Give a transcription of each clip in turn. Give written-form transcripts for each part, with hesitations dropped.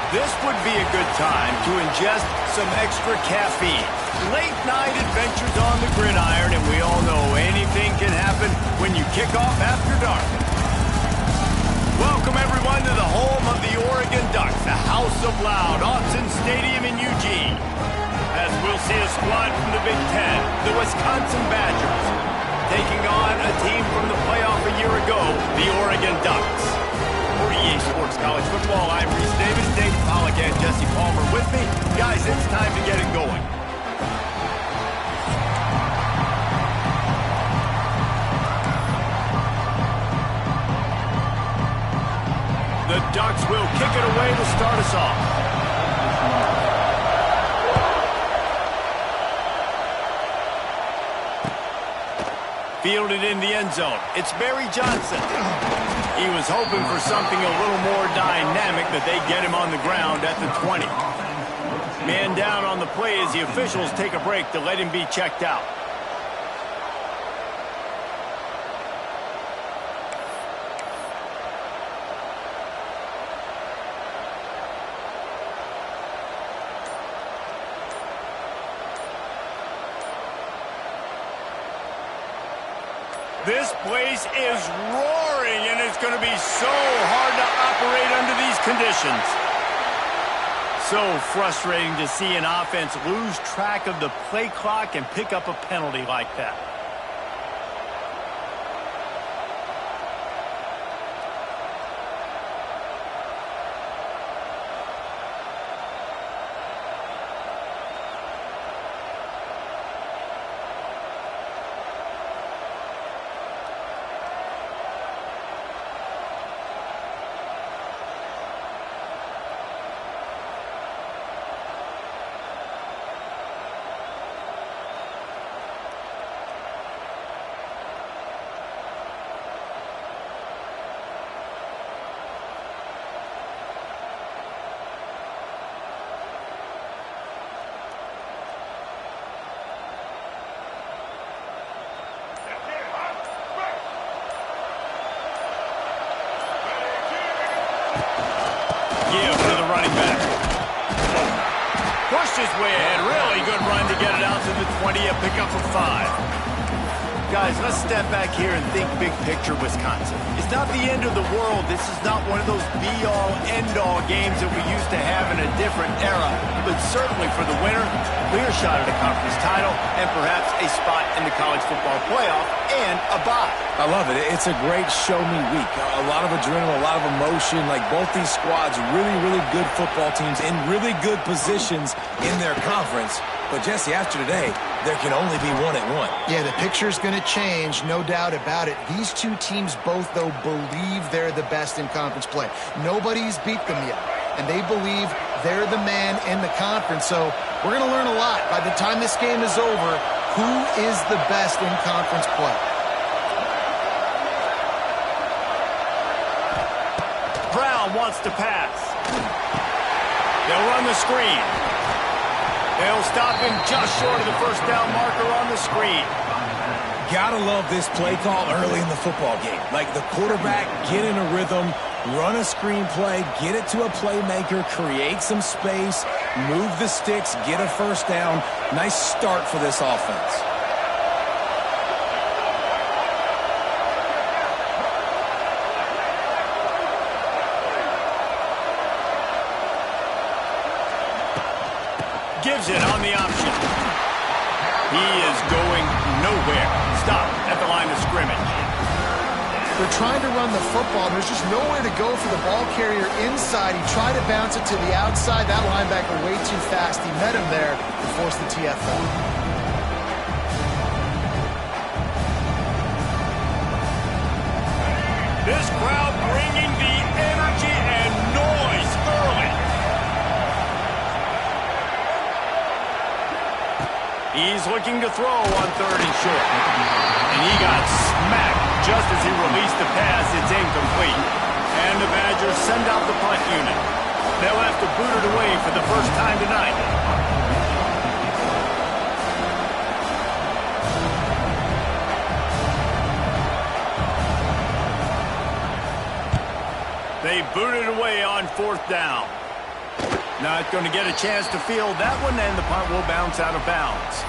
This would be a good time to ingest some extra caffeine. Late night adventures on the gridiron, and we all know anything can happen when you kick off after dark. Welcome everyone to the home of the Oregon Ducks, the House of Loud, Autzen Stadium in Eugene. As we'll see a squad from the Big Ten, the Wisconsin Badgers, taking on a team from the playoff a year ago, the Oregon Ducks. For EA Sports College Football, I'm Reese Davis, Dave Pollack, and Jesse Palmer with me. Guys, it's time to get it going. The Ducks will kick it away to start us off. Fielded in the end zone. It's Barry Johnson. He was hoping for something a little more dynamic, that they get him on the ground at the 20. Man down on the play as the officials take a break to let him be checked out. This place is roaring, and it's going to be so hard to operate under these conditions. So frustrating to see an offense lose track of the play clock and pick up a penalty like that. Give to the running back. Pushed his way ahead. Really good run to get it out to the 20, a pickup of 5. Guys, let's step back here and think big picture Wisconsin. It's not the end of the world. This is not one of those be-all, end-all games that we used to have in a different era. But certainly for the winner, clear shot at a conference title and perhaps a spot in the college football playoff and a bye. I love it. It's a great show-me week. A lot of adrenaline, a lot of emotion. Like both these squads, really, really good football teams in really good positions in their conference. But, Jesse, after today, there can only be one at one. Yeah, the picture's going to change, no doubt about it. These two teams both, though, believe they're the best in conference play. Nobody's beat them yet, and they believe they're the man in the conference. So we're going to learn a lot. By the time this game is over, who is the best in conference play? Brown wants to pass. They'll run the screen. They'll stop him just short of the first down marker on the screen. Gotta love this play call early in the football game. Like the quarterback, get in a rhythm, run a screen play, get it to a playmaker, create some space, move the sticks, get a first down. Nice start for this offense. Gives it on the option. He is going nowhere. Stop at the line of scrimmage. They're trying to run the football. There's just nowhere to go for the ball carrier inside. He tried to bounce it to the outside. That linebacker way too fast. He met him there and forced the TFL. This crowd bringing the energy and noise early. He's looking to throw on 3rd and short. And he got smacked just as he released the pass. It's incomplete. And the Badgers send out the punt unit. They'll have to boot it away for the first time tonight. They booted away on 4th down. Not going to get a chance to field that one, and the punt will bounce out of bounds.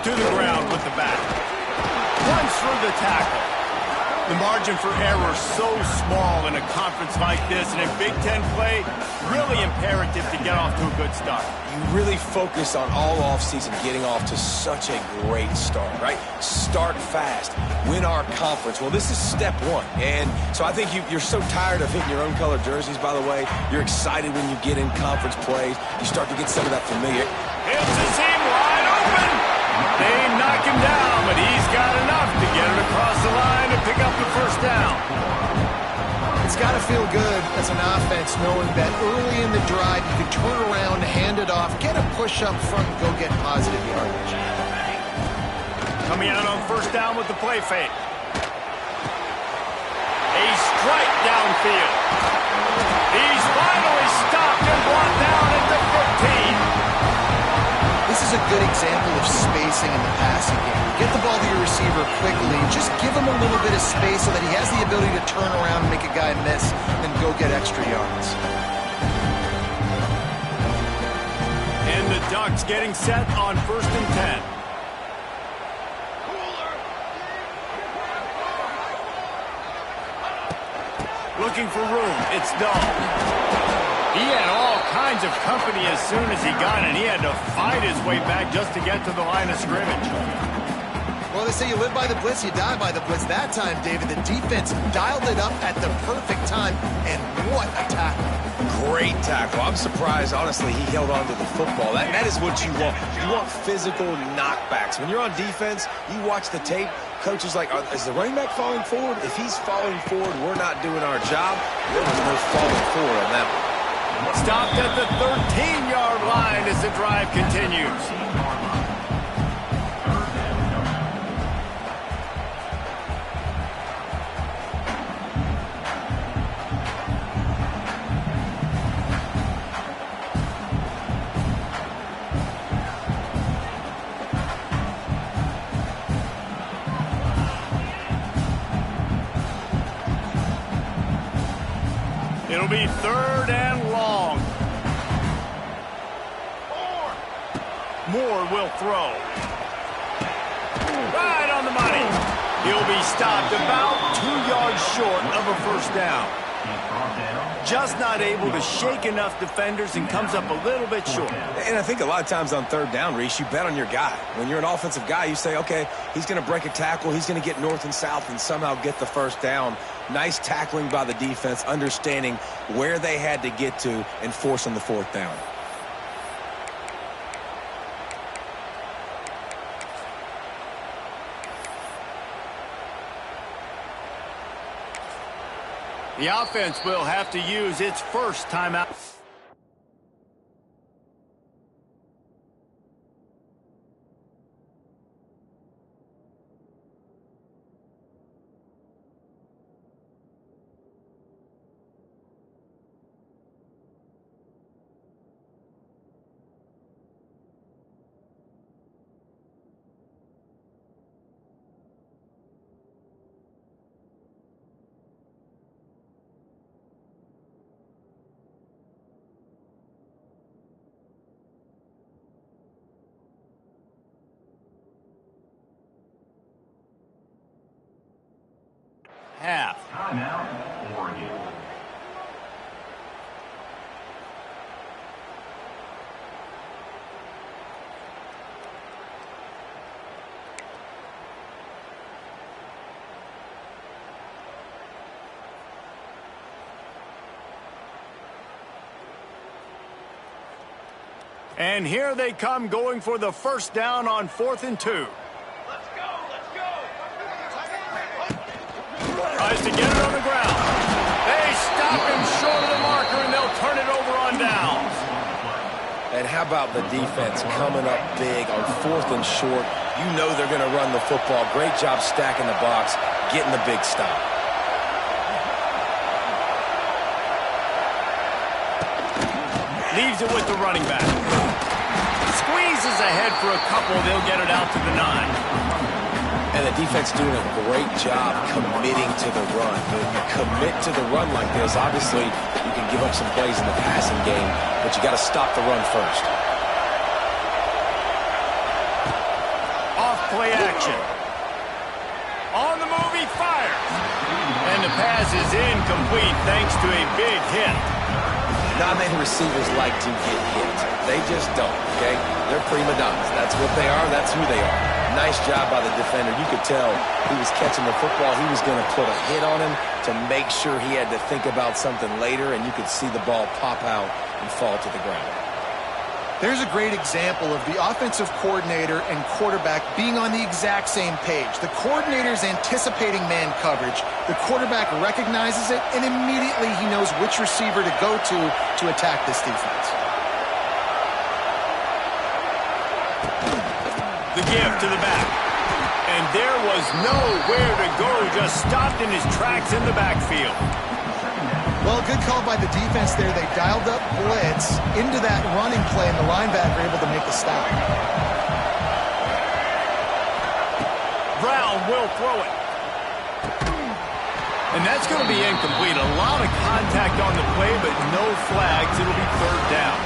To the ground with the bat. Runs through the tackle. The margin for error so small in a conference like this, and in Big Ten play, really imperative to get off to a good start. You really focus on all offseason getting off to such a great start, right? Start fast, win our conference. Well, this is step one, and so I think you're so tired of hitting your own color jerseys, by the way. You're excited when you get in conference plays. You start to get some of that familiar. Hits the seam wide open. They knock him down, but he's got enough to get it across the line and pick up the first down. It's got to feel good as an offense knowing that early in the drive you can turn around, hand it off, get a push up front, and go get positive yardage. Coming out on first down with the play fake. A strike downfield. He's finally stopped and brought down at the 15. This is a good example of spacing in the passing game. Get the ball to your receiver quickly. Just give him a little bit of space so that he has the ability to turn around and make a guy miss and go get extra yards. And the Ducks getting set on 1st and 10. Looking for room. It's Dull. He had all kinds of company as soon as he got it. He had to fight his way back just to get to the line of scrimmage. Well, they say you live by the blitz, you die by the blitz. That time, David, the defense dialed it up at the perfect time, and what a tackle. Great tackle. I'm surprised, honestly, he held on to the football. That is what you want. You want physical knockbacks. When you're on defense, you watch the tape, coach is like, is the running back falling forward? If he's falling forward, we're not doing our job. We're falling forward on that one. Stopped at the 13-yard line as the drive continues. It'll be 3rd and long. Moore will throw. Right on the money. He'll be stopped about 2 yards short of a first down. Just not able to shake enough defenders and comes up a little bit short. And I think a lot of times on 3rd down, Reese, you bet on your guy. When you're an offensive guy, you say, okay, he's going to break a tackle, he's going to get north and south and somehow get the first down. Nice tackling by the defense, understanding where they had to get to and forcing the 4th down. The offense will have to use its first timeout. Half. Timeout, Oregon. And here they come going for the first down on 4th and 2. Tries to get it on the ground. They stop him short of the marker, and they'll turn it over on downs. And how about the defense coming up big on 4th and short? You know they're going to run the football. Great job stacking the box, getting the big stop. Leaves it with the running back. Squeezes ahead for a couple. They'll get it out to the 9. And the defense doing a great job committing to the run. When you commit to the run like this, obviously you can give up some plays in the passing game, but you got to stop the run first. Off play action. On the move, he fires. And the pass is incomplete thanks to a big hit. Not many receivers like to get hit. They just don't, okay? They're prima donnas. That's what they are. That's who they are. Nice job by the defender. You could tell he was catching the football. He was going to put a hit on him to make sure he had to think about something later, and you could see the ball pop out and fall to the ground. There's a great example of the offensive coordinator and quarterback being on the exact same page. The coordinator's anticipating man coverage. The quarterback recognizes it, and immediately he knows which receiver to go to attack this defense. The give to the back. And there was nowhere to go, just stopped in his tracks in the backfield. Well, good call by the defense there. They dialed up blitz into that running play, and the linebacker able to make the stop. Brown will throw it. And that's going to be incomplete. A lot of contact on the play, but no flags. It'll be third down.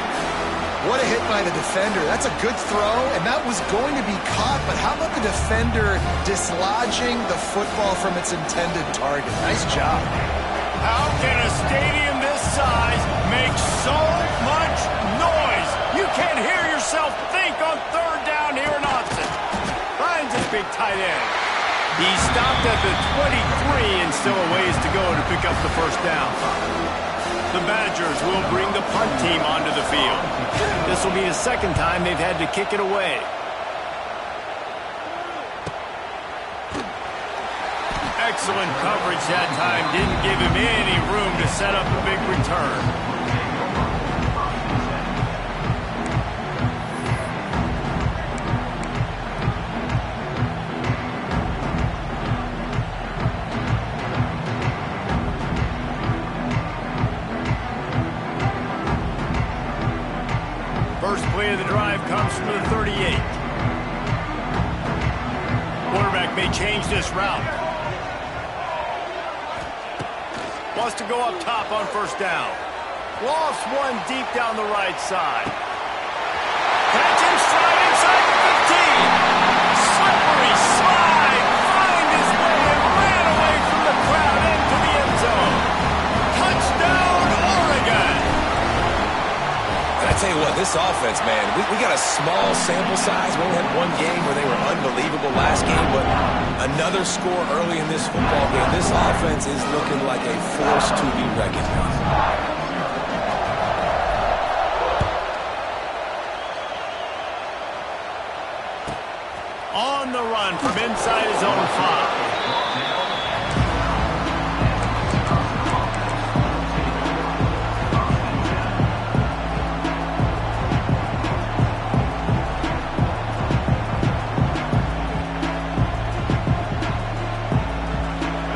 What a hit by the defender. That's a good throw, and that was going to be caught, but how about the defender dislodging the football from its intended target? Nice job. How can a stadium this size make so much noise? You can't hear yourself think on third down here in Austin. Finds his big tight end. He stopped at the 23 and still a ways to go to pick up the first down. The Badgers will bring the punt team onto the field. This will be the second time they've had to kick it away. Excellent coverage that time. Didn't give him any room to set up a big return. First play of the drive comes from the 38. Quarterback may change this route. Wants to go up top on first down. Lost one deep down the right side. Catch him stride inside the 15. Slippery slide. Find his way and ran away from the crowd into the end zone. Touchdown, Oregon. And I tell you what, this offense, man, we got a small sample size. We only had one game where they were unbelievable last game, but another score early in this football game. This offense is looking like a force to be reckoned with. On the run from inside his own 5.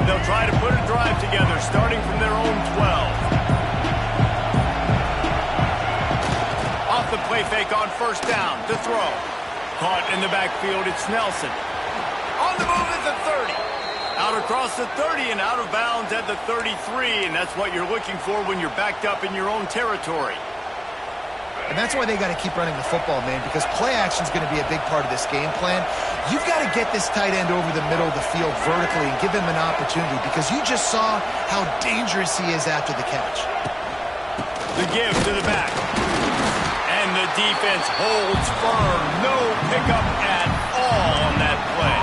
They'll try to put a drive together, starting from their own 12. Off the play fake on first down to throw. Caught in the backfield, it's Nelson. On the move at the 30. Out across the 30 and out of bounds at the 33, and that's what you're looking for when you're backed up in your own territory. And that's why they got to keep running the football, man, because play action is going to be a big part of this game plan. You've got to get this tight end over the middle of the field vertically and give him an opportunity, because you just saw how dangerous he is after the catch. The give to the back. And the defense holds firm. No pickup at all on that play.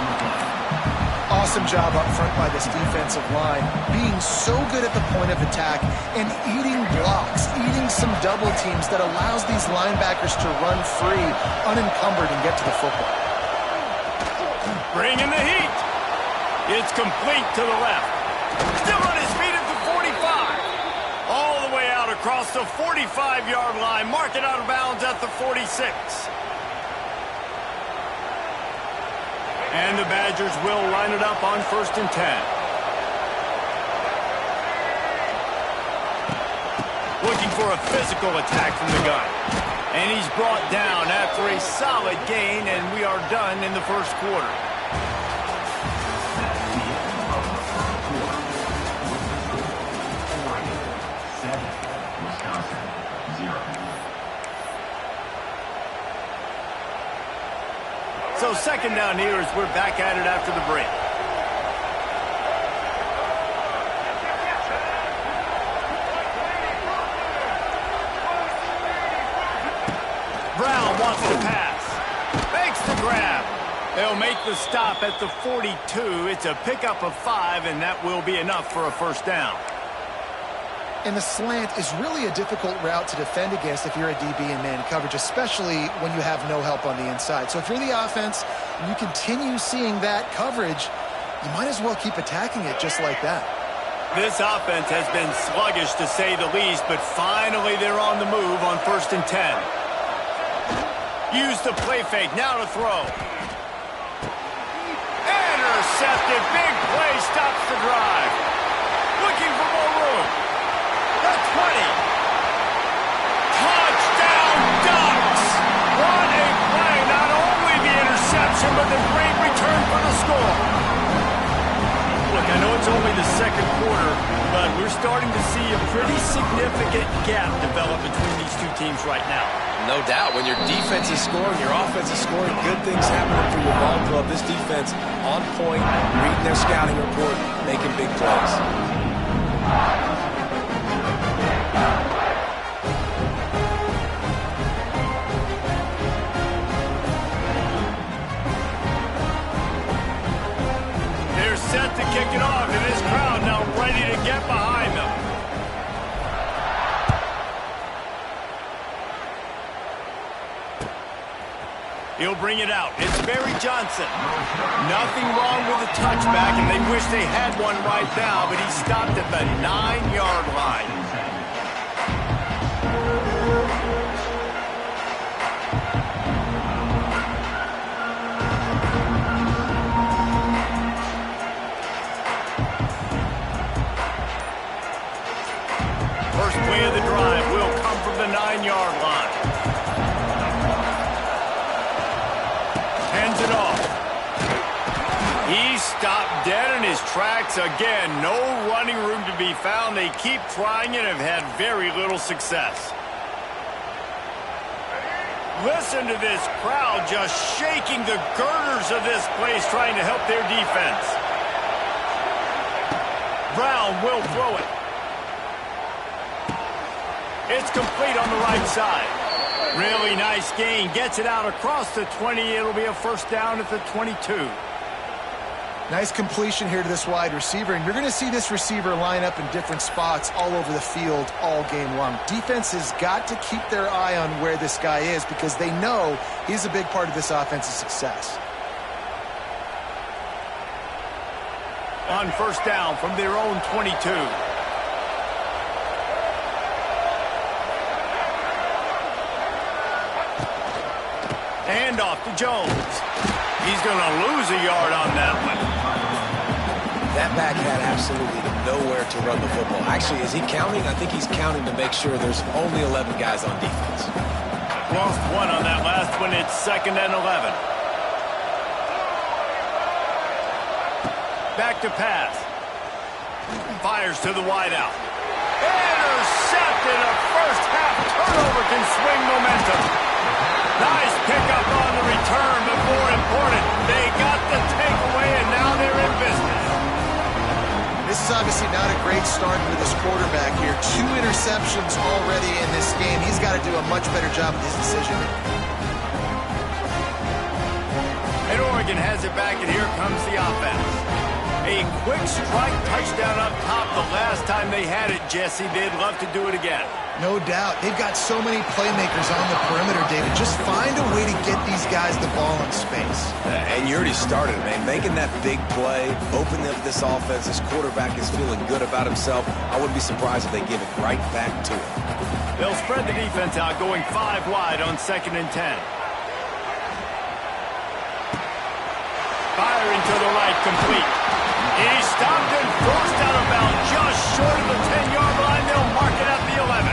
Awesome job up front by this defensive line, being so good at the point of attack and eating blocks, eating some double teams that allows these linebackers to run free, unencumbered, and get to the football. Bringing the heat. It's complete to the left. Still on his feet at the 45. All the way out across the 45-yard line. Mark it out of bounds at the 46. And the Badgers will line it up on 1st and 10. Looking for a physical attack from the gun. And he's brought down after a solid gain, and we are done in the first quarter. So second down here as we're back at it after the break. Brown wants to pass. Makes the grab. They'll make the stop at the 42. It's a pickup of 5, and that will be enough for a first down. And the slant is really a difficult route to defend against if you're a DB in man coverage, especially when you have no help on the inside. So if you're the offense and you continue seeing that coverage, you might as well keep attacking it just like that. This offense has been sluggish to say the least, but finally they're on the move on 1st and 10. Use the play fake, now to throw. Intercepted, big play, stops the drive. Looking for more room. The 20. Touchdown Ducks! What a play, not only the interception, but the great return for the score. Look, I know it's only the second quarter, but we're starting to see a pretty significant gap develop between these two teams right now. No doubt. When your defense is scoring, your offense is scoring, good things happening for your ball club. This defense on point, reading their scouting report, making big plays. They're set to kick it off, and this crowd now ready to get behind them. He'll bring it out. It's Barry Johnson. Nothing wrong with the touchback, and they wish they had one right now, but he stopped at the 9-yard line. First play of the drive will come from the 9-yard line. Hands it off. He stopped dead in his tracks again. No running room to be found. They keep trying it and have had very little success. Listen to this crowd just shaking the girders of this place trying to help their defense. Brown will throw it. It's complete on the right side. Really nice gain. Gets it out across the 20. It'll be a first down at the 22. Nice completion here to this wide receiver, and you're going to see this receiver line up in different spots all over the field all game long. Defense has got to keep their eye on where this guy is because they know he's a big part of this offense's success. On first down from their own 22. Hand off to Jones. He's going to lose a yard on that one. That back had absolutely nowhere to run the football. Actually, is he counting? I think he's counting to make sure there's only 11 guys on defense. Lost one on that last one. It's 2nd and 11. Back to pass. Fires to the wideout. Intercepted. A first half turnover can swing momentum. Nice pickup on the return, but more important, they got the takeaway, and now they're in business. This is obviously not a great start for this quarterback here. 2 interceptions already in this game. He's got to do a much better job with his decision. And Oregon has it back, and here comes the offense. A quick strike touchdown up top the last time they had it, Jesse. They'd love to do it again. No doubt. They've got so many playmakers on the perimeter, David. Just find a way to get these guys the ball in space. And you already started, man. Making that big play, opening up this offense. This quarterback is feeling good about himself. I wouldn't be surprised if they give it right back to him. They'll spread the defense out, going 5 wide on 2nd and 10. Firing to the right, complete. He stopped and forced out of bounds just short of the 10-yard line. They'll mark it at the 11.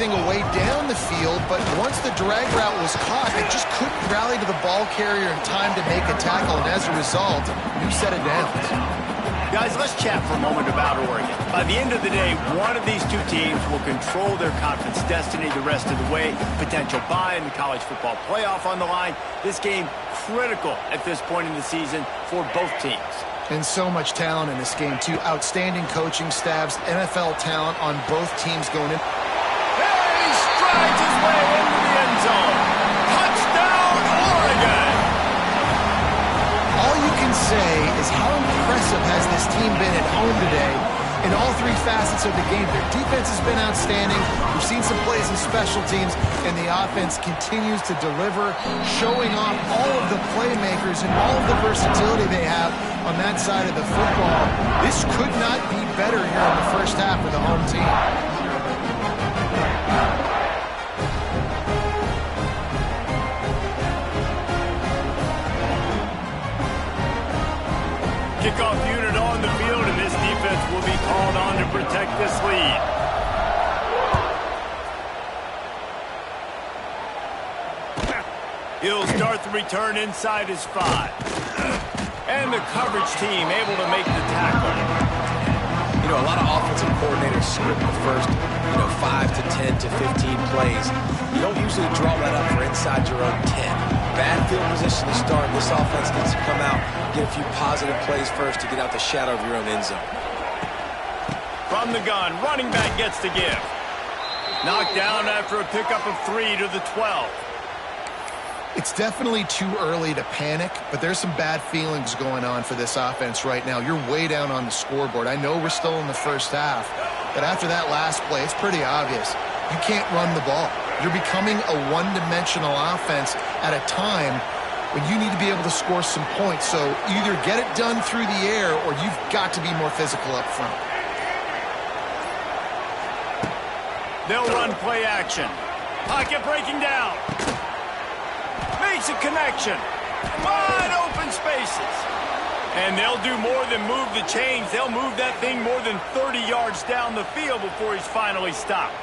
everything away down the field, but once the drag route was caught, they just couldn't rally to the ball carrier in time to make a tackle, and as a result, new set of downs. Guys, let's chat for a moment about Oregon. By the end of the day, one of these two teams will control their conference destiny the rest of the way. Potential bye in the college football playoff on the line. This game critical at this point in the season for both teams. And so much talent in this game, too. Outstanding coaching staffs, NFL talent on both teams going in. He strides his way into the end zone. Touchdown, Oregon! All you can say is how impressive has this team been at home today in all three facets of the game. Their defense has been outstanding. We've seen some plays in special teams, and the offense continues to deliver, showing off all of the playmakers and all of the versatility they have on that side of the football. This could not be better here in the first half for the home team. Kickoff unit on the field, and this defense will be called on to protect this lead. He'll start the return inside his 5. And the coverage team able to make the tackle. You know, a lot of offensive coordinators script the first, 5 to 10 to 15 plays. You don't usually draw that up for inside your own 10. Bad field position to start. This offense needs to come out, get a few positive plays first to get out the shadow of your own end zone. From the gun, running back gets the give. Knocked down after a pickup of 3 to the 12. It's definitely too early to panic, but there's some bad feelings going on for this offense right now. You're way down on the scoreboard. I know we're still in the first half, but after that last play, it's pretty obvious. You can't run the ball. You're becoming a one-dimensional offense at a time when you need to be able to score some points. So either get it done through the air or you've got to be more physical up front. They'll run play action. Pocket breaking down. Makes a connection. Wide open spaces. And they'll do more than move the chains. They'll move that thing more than 30 yards down the field before he's finally stopped.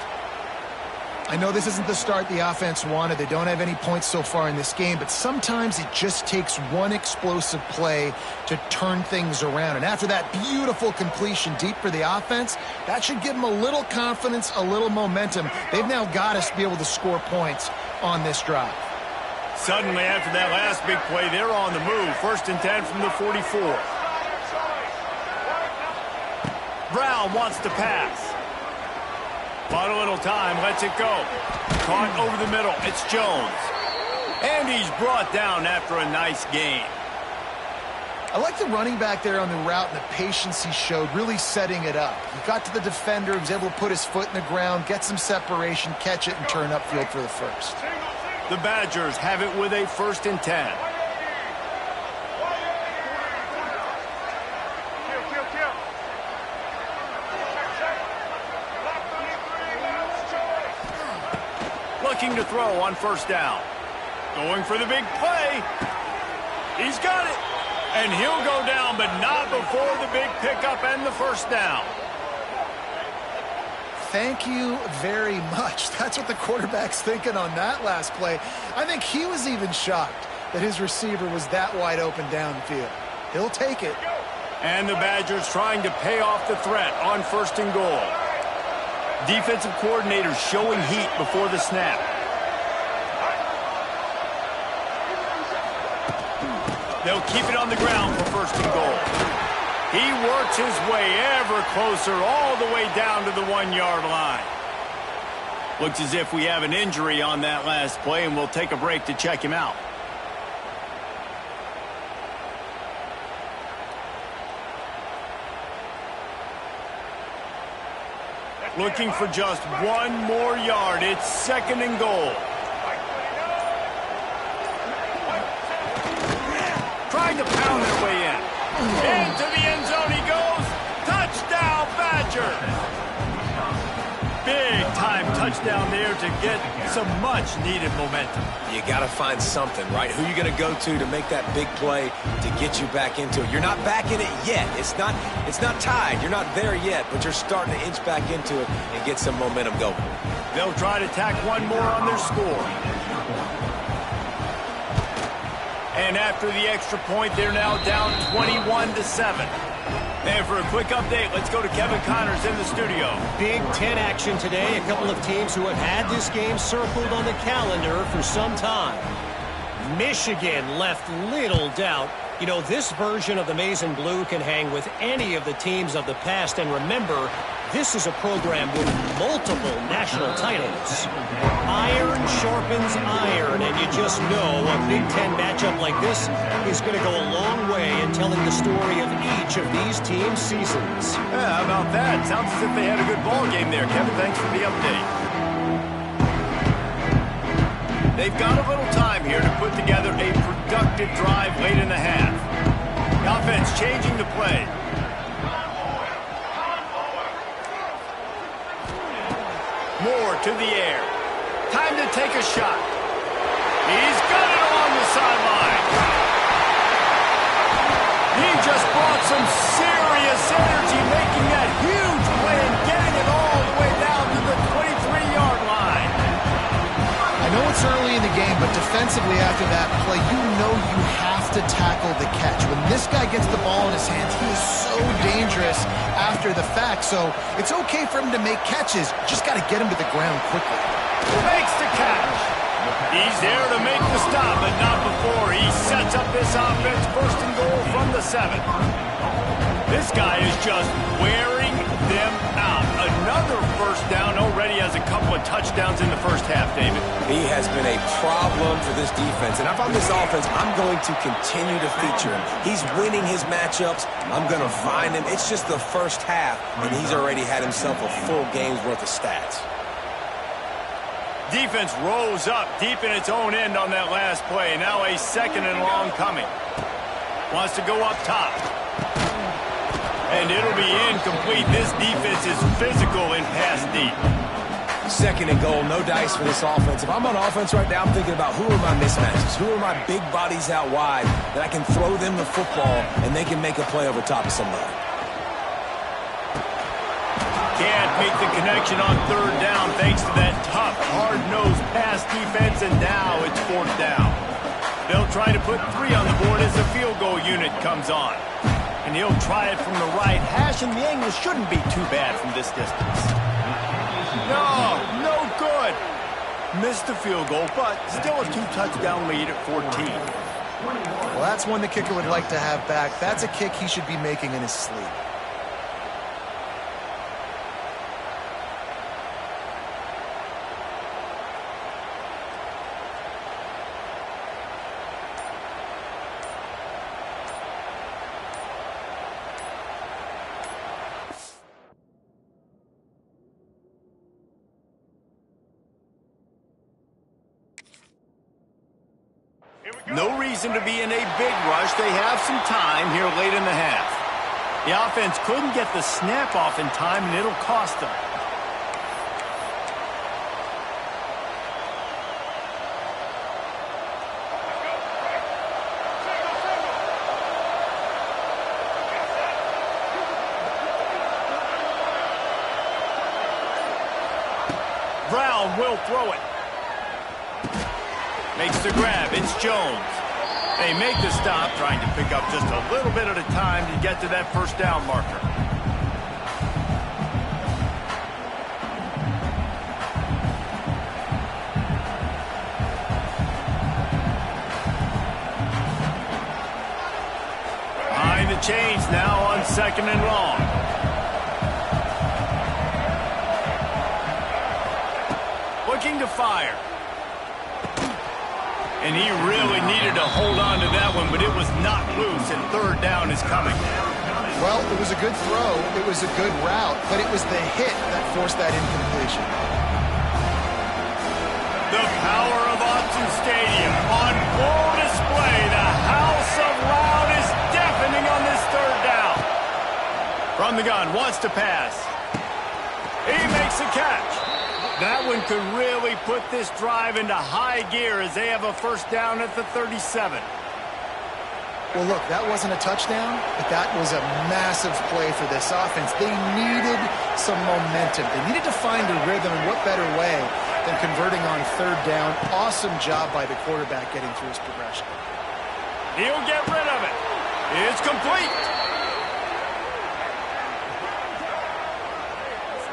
I know this isn't the start the offense wanted. They don't have any points so far in this game, but sometimes it just takes one explosive play to turn things around. And after that beautiful completion deep for the offense, that should give them a little confidence, a little momentum. They've now got to be able to score points on this drive. Suddenly, after that last big play, they're on the move. 1st and 10 from the 44. Brown wants to pass. Bought a little time, lets it go. Caught over the middle, it's Jones. And he's brought down after a nice gain. I like the running back there on the route and the patience he showed, really setting it up. He got to the defender, he was able to put his foot in the ground, get some separation, catch it, and turn upfield for the first. The Badgers have it with a 1st and 10. Looking to throw on 1st down. Going for the big play. He's got it. And he'll go down, but not before the big pickup and the 1st down. Thank you very much. That's what the quarterback's thinking on that last play. I think he was even shocked that his receiver was that wide open downfield. He'll take it. And the Badgers trying to pay off the threat on 1st and goal. Defensive coordinator showing heat before the snap. They'll keep it on the ground for 1st and goal. He works his way ever closer all the way down to the 1-yard line. Looks as if we have an injury on that last play, and we'll take a break to check him out. Looking for just 1 more yard. It's 2nd and goal. Trying to pound their way in. Into the end zone he goes. Touchdown, Badgers. Big-time touchdown there to get some much-needed momentum. You got to find something, right? Who are you going to go to make that big play to get you back into it? You're not back in it yet. It's not tied. You're not there yet, but you're starting to inch back into it and get some momentum going. They'll try to tack one more on their score. And after the extra point, they're now down 21-7. And for a quick update, let's go to Kevin Connors in the studio. Big Ten action today. A couple of teams who have had this game circled on the calendar for some time. Michigan left little doubt. You know, this version of the Maize and Blue can hang with any of the teams of the past. And remember, this is a program with multiple national titles. Iron sharpens iron, and you just know a Big Ten matchup like this is going to go a long way in telling the story of each of these teams' seasons. Yeah, how about that? Sounds as if they had a good ball game there. Kevin, thanks for the update. They've got a little time here to put together a productive drive late in the half. The offense changing the play. Moore to the air. Time to take a shot. He's got it along the sideline. He just brought some serious energy, making that huge play and getting it all the way down to the 23-yard line. I know it's early in the game, but defensively after that play, you know you have to tackle the catch. When this guy gets the ball in his hands, he is so dangerous after the fact. So it's okay for him to make catches. Just got to get him to the ground quickly. Makes the catch. He's there to make the stop, but not before he sets up this offense. First and goal from the 7. This guy is just wearing them out. Another first down, already has a couple of touchdowns in the first half, David. He has been a problem for this defense. And if I'm this offense, I'm going to continue to feature him. He's winning his matchups. I'm going to find him. It's just the first half, and he's already had himself a full game's worth of stats. Defense rolls up deep in its own end on that last play. Now a second and long coming. Wants to go up top. And it'll be incomplete. This defense is physical and pass deep. Second and goal, no dice for this offense. If I'm on offense right now, I'm thinking about who are my mismatches? Who are my big bodies out wide that I can throw them the football and they can make a play over top of somebody. Can't make the connection on third down thanks to that tough, hard-nosed pass defense, and now it's fourth down. They'll try to put 3 on the board as the field goal unit comes on. And he'll try it from the right hash, and the angle shouldn't be too bad from this distance. No good. Missed the field goal, but still a 2-touchdown lead at 14. Well, that's one the kicker would like to have back. That's a kick he should be making in his sleep. No reason to be in a big rush. They have some time here late in the half. The offense couldn't get the snap off in time, and it'll cost them. Brown will throw it. Makes the grab. It's Jones. They make the stop, trying to pick up just a little bit at a time to get to that first down marker. Behind the chains now on second and long. Looking to fire. And he really needed to hold on to that one, but it was not loose, and third down is coming. Well, it was a good throw. It was a good route, but it was the hit that forced that incompletion. The power of Otsu Stadium on full display. The house of loud is deafening on this third down. From the gun, wants to pass. He makes a catch. That one could really put this drive into high gear as they have a first down at the 37. Well, look, that wasn't a touchdown, but that was a massive play for this offense. They needed some momentum. They needed to find a rhythm, and what better way than converting on third down. Awesome job by the quarterback getting through his progression. He'll get rid of it. It's complete.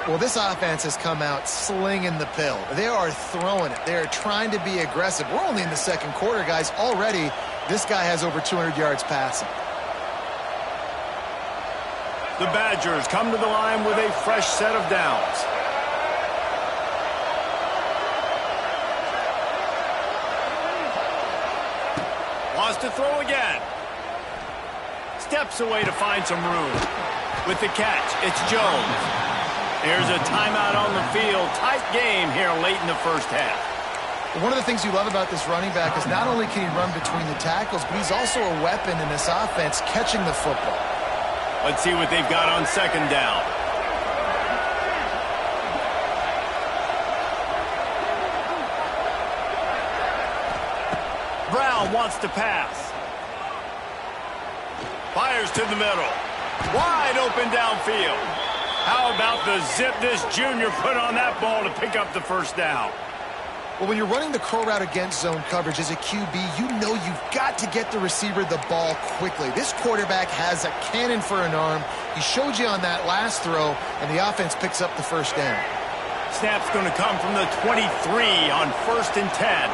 Well, this offense has come out slinging the pill. They are throwing it. They are trying to be aggressive. We're only in the second quarter, guys. Already, this guy has over 200 yards passing. The Badgers come to the line with a fresh set of downs. Wants to throw again. Steps away to find some room. With the catch, it's Jones. Here's a timeout on the field. Tight game here late in the first half. One of the things you love about this running back is not only can he run between the tackles, but he's also a weapon in this offense catching the football. Let's see what they've got on second down. Brown wants to pass. Fires to the middle. Wide open downfield. How about the zip this junior put on that ball to pick up the first down? Well, when you're running the curl route against zone coverage as a QB, you know you've got to get the receiver the ball quickly. This quarterback has a cannon for an arm. He showed you on that last throw, and the offense picks up the first down. Snap's going to come from the 23 on 1st and 10.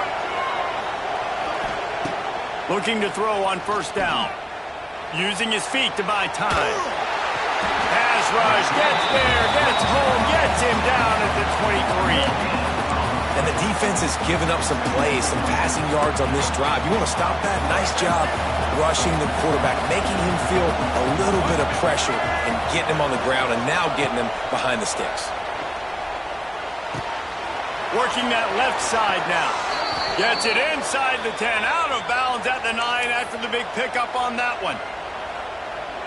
Looking to throw on first down. Using his feet to buy time. Pass rush, gets there, gets home, gets him down at the 23. And the defense has given up some plays, some passing yards on this drive. You want to stop that? Nice job rushing the quarterback, making him feel a little bit of pressure and getting him on the ground and now getting him behind the sticks. Working that left side now. Gets it inside the 10, out of bounds at the 9 after the big pickup on that one.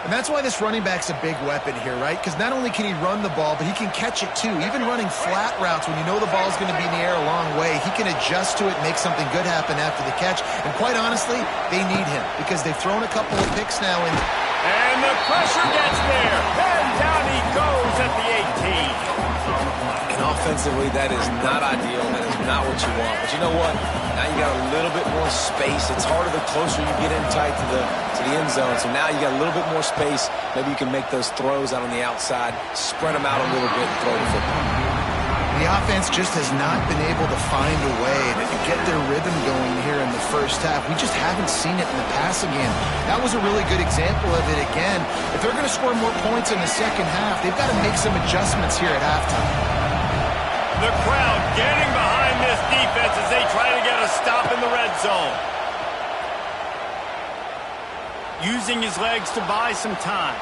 And that's why this running back's a big weapon here, right? Because not only can he run the ball, but he can catch it too. Even running flat routes when you know the ball's going to be in the air a long way, he can adjust to it, make something good happen after the catch. And quite honestly, they need him because they've thrown a couple of picks now. And the pressure gets there. And down he goes at the 18. And offensively, that is not ideal. That is not what you want. But you know what? Now you got a little bit more space. It's harder the closer you get in tight to the end zone. So now you got a little bit more space. Maybe you can make those throws out on the outside, spread them out a little bit, and throw the football. The offense just has not been able to find a way to get their rhythm going here in the first half. We just haven't seen it in the passing game. That was a really good example of it again. If they're going to score more points in the second half, they've got to make some adjustments here at halftime. The crowd getting behind this defense as they try to get a stop in the red zone. Using his legs to buy some time.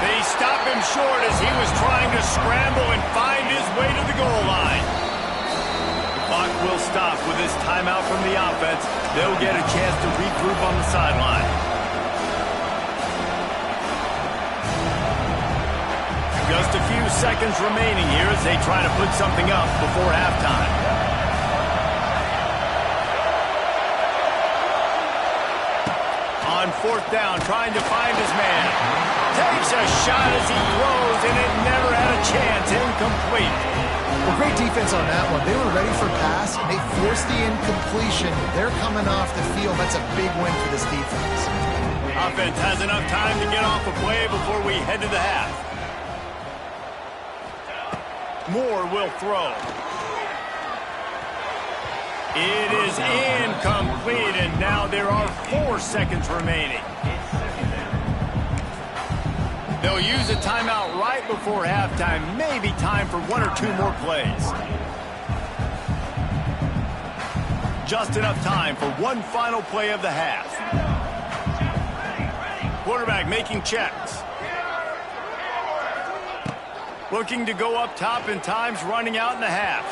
They stop him short as he was trying to scramble and find his way to the goal line. The clock will stop with this timeout from the offense. They'll get a chance to regroup on the sideline. Just a few seconds remaining here as they try to put something up before halftime. On 4th down, trying to find his man. Takes a shot as he throws, and it never had a chance. Incomplete. Well, great defense on that one. They were ready for pass, and they forced the incompletion. They're coming off the field. That's a big win for this defense. Offense has enough time to get off a play before we head to the half. Moore will throw. It is incomplete, and now there are 4 seconds remaining. They'll use a timeout right before halftime. Maybe time for 1 or 2 more plays. Just enough time for one final play of the half. Quarterback making checks. Looking to go up top, and time's running out in the half.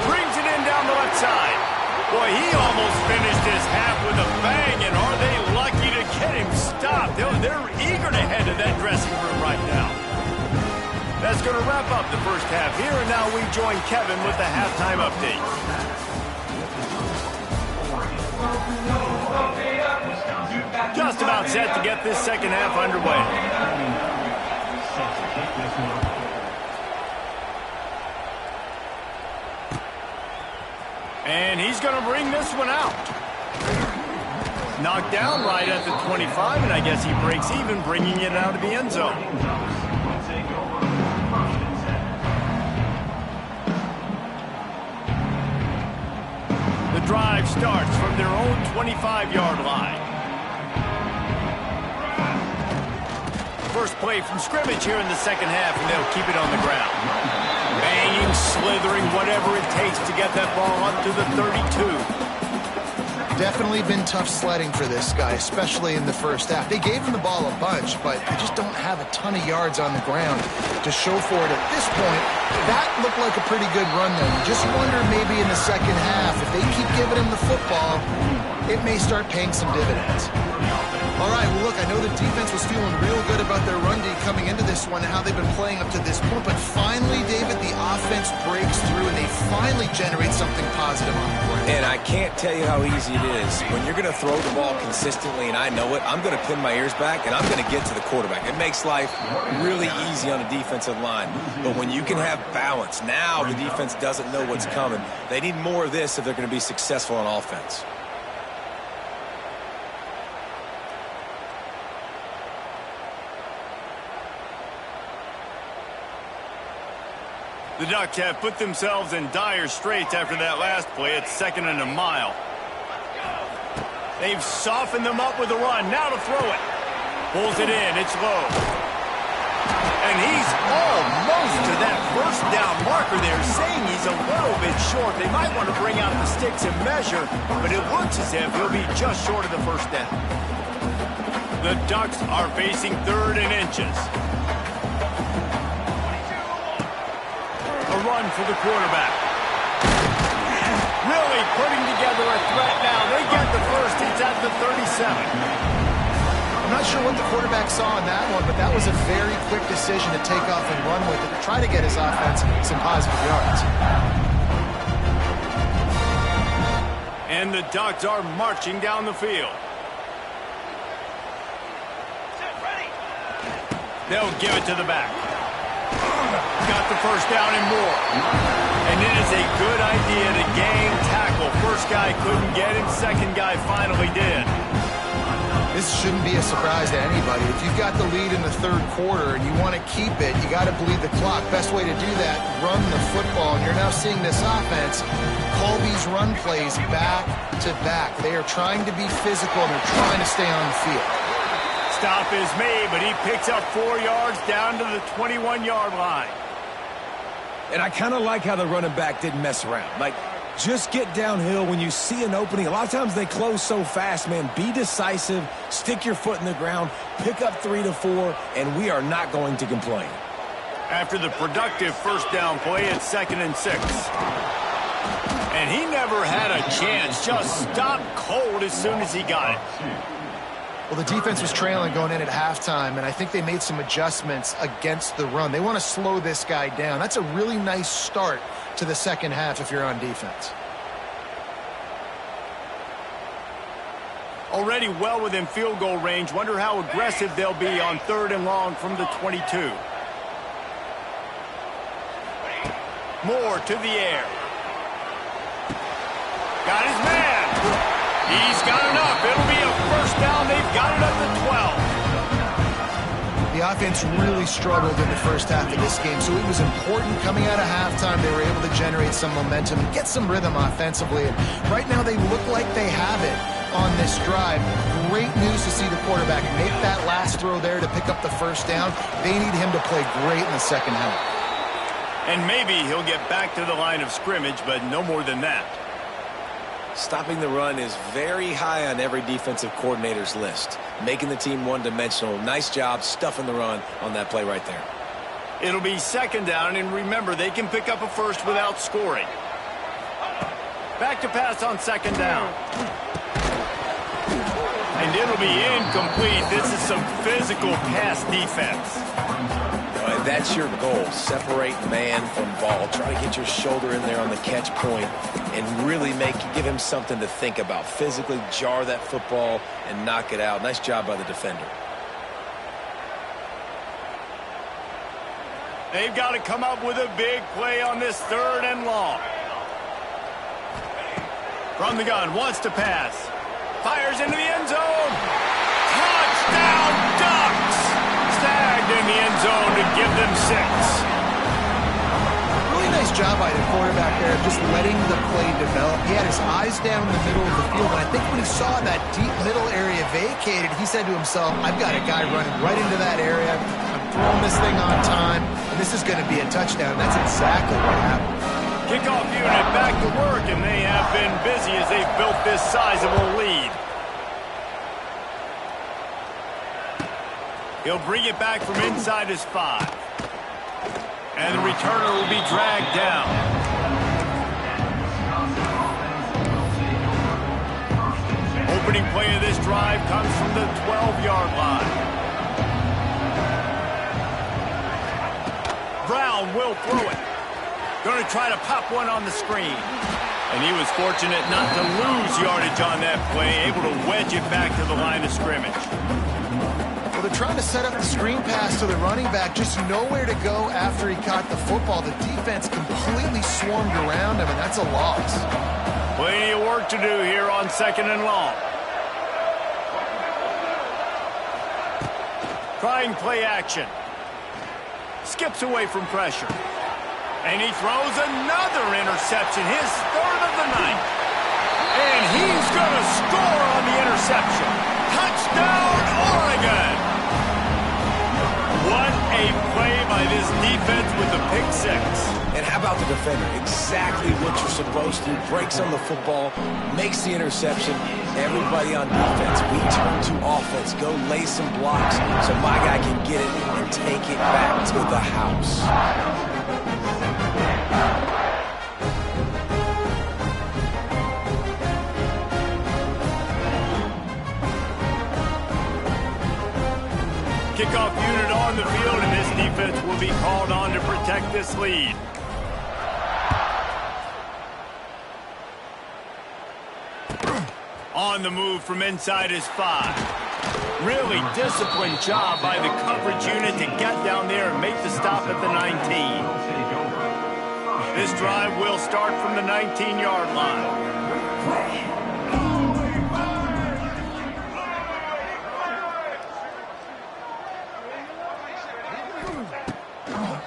Brings it in down the left side. Boy, he almost finished his half with a bang, and are they lucky to get him stopped? They're eager to head to that dressing room right now. That's going to wrap up the first half here, and now we join Kevin with the halftime update. set to get this second half underway. And he's going to bring this one out. Knocked down right at the 25, and I guess he breaks even, bringing it out of the end zone. The drive starts from their own 25-yard line. First play from scrimmage here in the second half, and they'll keep it on the ground. Banging, slithering, whatever it takes to get that ball up to the 32. Definitely been tough sledding for this guy, especially in the first half. They gave him the ball a bunch, but they just don't have a ton of yards on the ground to show for it at this point. That looked like a pretty good run, though. You just wonder maybe in the second half, if they keep giving him the football, it may start paying some dividends. All right, well, look, I know the defense was feeling real good about their run D coming into this one and how they've been playing up to this point, but finally, David, the offense breaks through and they finally generate something positive on the ground. And I can't tell you how easy it is. When you're going to throw the ball consistently, and I know it, I'm going to pin my ears back, and I'm going to get to the quarterback. It makes life really easy on a defensive line. But when you can have balance, now the defense doesn't know what's coming. They need more of this if they're going to be successful on offense. The Ducks have put themselves in dire straits after that last play. It's 2nd and a mile. They've softened them up with a run. Now to throw it. Pulls it in. It's low. And he's almost to that first down marker there, saying he's a little bit short. They might want to bring out the sticks and measure, but it looks as if he'll be just short of the first down. The Ducks are facing 3rd and inches. A run for the quarterback. Really putting together a threat now. They get the first. It's at the 37. I'm not sure what the quarterback saw in that one, but that was a very quick decision to take off and run with it to try to get his offense some positive yards. And the Ducks are marching down the field. They'll give it to the back. Got the first down and more. And it is a good idea to gang tackle. First guy couldn't get him. Second guy finally did. This shouldn't be a surprise to anybody. If you've got the lead in the 3rd quarter and you want to keep it, you got to bleed the clock. Best way to do that, run the football. And you're now seeing this offense call these run plays back to back. They are trying to be physical and they're trying to stay on the field. Stop is made, but he picks up 4 yards down to the 21-yard line. And I kind of like how the running back didn't mess around. Like, just get downhill when you see an opening. A lot of times they close so fast, man. Be decisive, stick your foot in the ground, pick up 3 to 4, and we are not going to complain. After the productive first down play, it's 2nd and 6. And he never had a chance. Just stopped cold as soon as he got it. Well, the defense was trailing going in at halftime, and I think they made some adjustments against the run. They want to slow this guy down. That's a really nice start to the second half if you're on defense. Already well within field goal range. Wonder how aggressive they'll be on 3rd and long from the 22. Moore to the air. Got his man. He's got enough. It'll be a first down. They've got it up to 12. The offense really struggled in the first half of this game, so it was important coming out of halftime. They were able to generate some momentum and get some rhythm offensively. And right now they look like they have it on this drive. Great news to see the quarterback make that last throw there to pick up the first down. They need him to play great in the second half. And maybe he'll get back to the line of scrimmage, but no more than that. Stopping the run is very high on every defensive coordinator's list. Making the team one-dimensional. Nice job stuffing the run on that play right there. It'll be 2nd down, and remember, they can pick up a first without scoring. Back to pass on 2nd down. And it'll be incomplete. This is some physical pass defense. that's your goal. Separate man from ball. Try to get your shoulder in there on the catch point and really give him something to think about. Physically jar that football and knock it out. Nice job by the defender. They've got to come up with a big play on this 3rd and long. From the gun, wants to pass. Fires into the end zone. Touchdown, Ducks! Snagged in the end zone to give them 6. Really nice job by the quarterback there, just letting the play develop. He had his eyes down in the middle of the field, and I think when he saw that deep middle area vacated, he said to himself, I've got a guy running right into that area. I'm throwing this thing on time, and this is going to be a touchdown. That's exactly what happened. Kickoff unit back to work, and they have been busy as they've built this sizable lead. He'll bring it back from inside his 5. And the returner will be dragged down. Opening play of this drive comes from the 12-yard line. Brown will throw it. Going to try to pop one on the screen. And he was fortunate not to lose yardage on that play, able to wedge it back to the line of scrimmage. Well, they're trying to set up the screen pass to the running back, just nowhere to go after he caught the football. The defense completely swarmed around him, and that's a loss. Plenty of work to do here on 2nd and long. Trying play action. Skips away from pressure. And he throws another interception, his 3rd of the night. And he's going to score on the interception. Touchdown, Oregon! What a play by this defense with the pick 6. And how about the defender? Exactly what you're supposed to. Breaks on the football, makes the interception. Everybody on defense, we turn to offense. Go lay some blocks so my guy can get it and take it back to the house. Kickoff unit on the field, and this defense will be called on to protect this lead. On the move from inside his 5. Really disciplined job by the coverage unit to get down there and make the stop at the 19. This drive will start from the 19-yard line.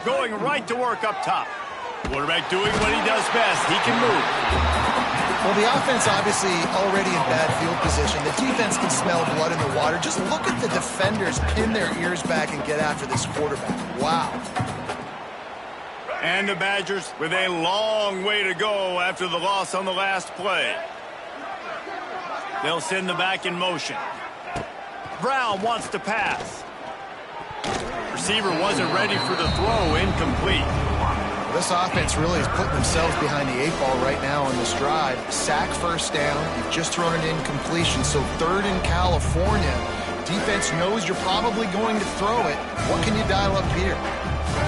Going right to work up top. Quarterback doing what he does best. He can move. Well, the offense obviously already in bad field position. The defense can smell blood in the water. Just look at the defenders pin their ears back and get after this quarterback. Wow. And the Badgers with a long way to go after the loss on the last play. They'll send the back in motion. Brown wants to pass. Receiver wasn't ready for the throw, incomplete. This offense really is putting themselves behind the 8 ball right now on this drive. Sack 1st down. You've just thrown it in completion. So 3rd in California. Defense knows you're probably going to throw it. What can you dial up here?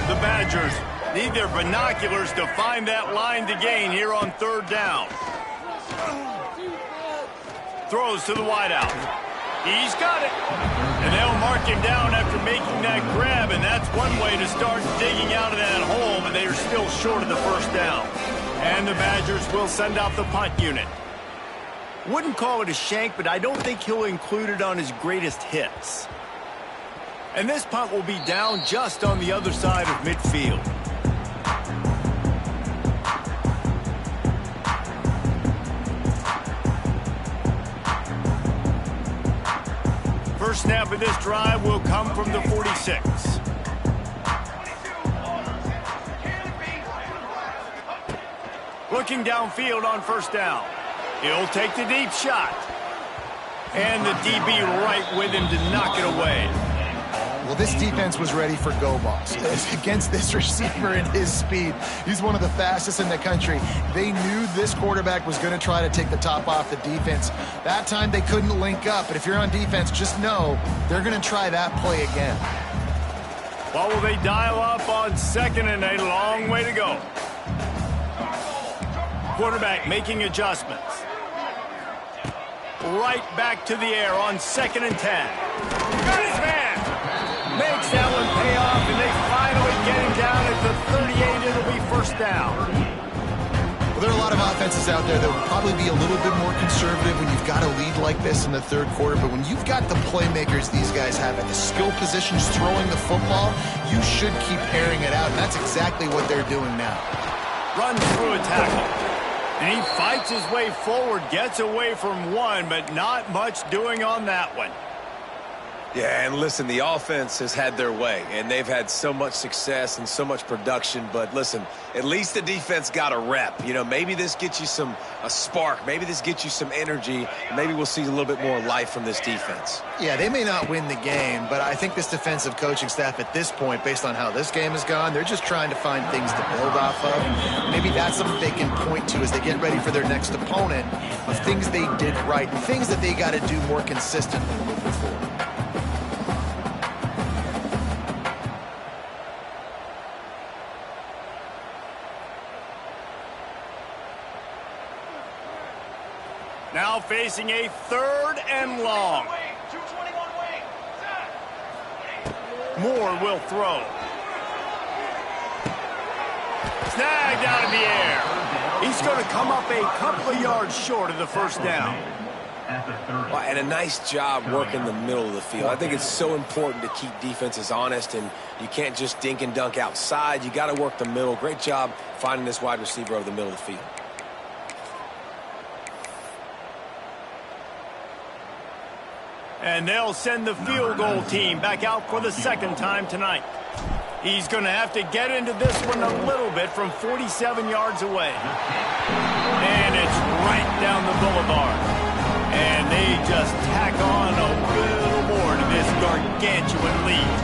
The Badgers need their binoculars to find that line to gain here on 3rd down. Throws to the wideout. He's got it. And they'll mark him down after making that grab, and that's one way to start digging out of that hole, but they are still short of the 1st down. And the Badgers will send out the punt unit. Wouldn't call it a shank, but I don't think he'll include it on his greatest hits. And this punt will be down just on the other side of midfield. First snap of this drive will come from the 46. Looking downfield on 1st down. He'll take the deep shot. And the DB right with him to knock it away. Well, this defense was ready for go balls. Against this receiver and his speed, he's one of the fastest in the country. They knew this quarterback was going to try to take the top off the defense. That time they couldn't link up, but if you're on defense, just know they're going to try that play again. What will they dial up on second and a long way to go? Quarterback making adjustments. Right back to the air on 2nd and 10. Got his man. Makes that one pay off, and they finally get him down at the 38. It'll be first down. Well, there are a lot of offenses out there that will probably be a little bit more conservative when you've got a lead like this in the third quarter. But when you've got the playmakers these guys have at the skill positions throwing the football, you should keep airing it out. And that's exactly what they're doing now. Runs through a tackle. And he fights his way forward, gets away from one, but not much doing on that one. Yeah, and listen, the offense has had their way, and they've had so much success and so much production. But listen, at least the defense got a rep. You know, maybe this gets you a spark. Maybe this gets you some energy. Maybe we'll see a little bit more life from this defense. Yeah, they may not win the game, but I think this defensive coaching staff at this point, based on how this game has gone, they're just trying to find things to build off of. Maybe that's something they can point to as they get ready for their next opponent, of things they did right and things that they got to do more consistently moving forward. Now facing a 3rd and long. Moore will throw. Snagged out of the air. He's going to come up a couple of yards short of the first down. Well, and a nice job working the middle of the field. I think it's so important to keep defenses honest, and you can't just dink and dunk outside. You got to work the middle. Great job finding this wide receiver over the middle of the field. And they'll send the field goal team back out for the 2nd time tonight. He's going to have to get into this one a little bit from 47 yards away. And it's right down the boulevard. And they just tack on a little more to this gargantuan lead.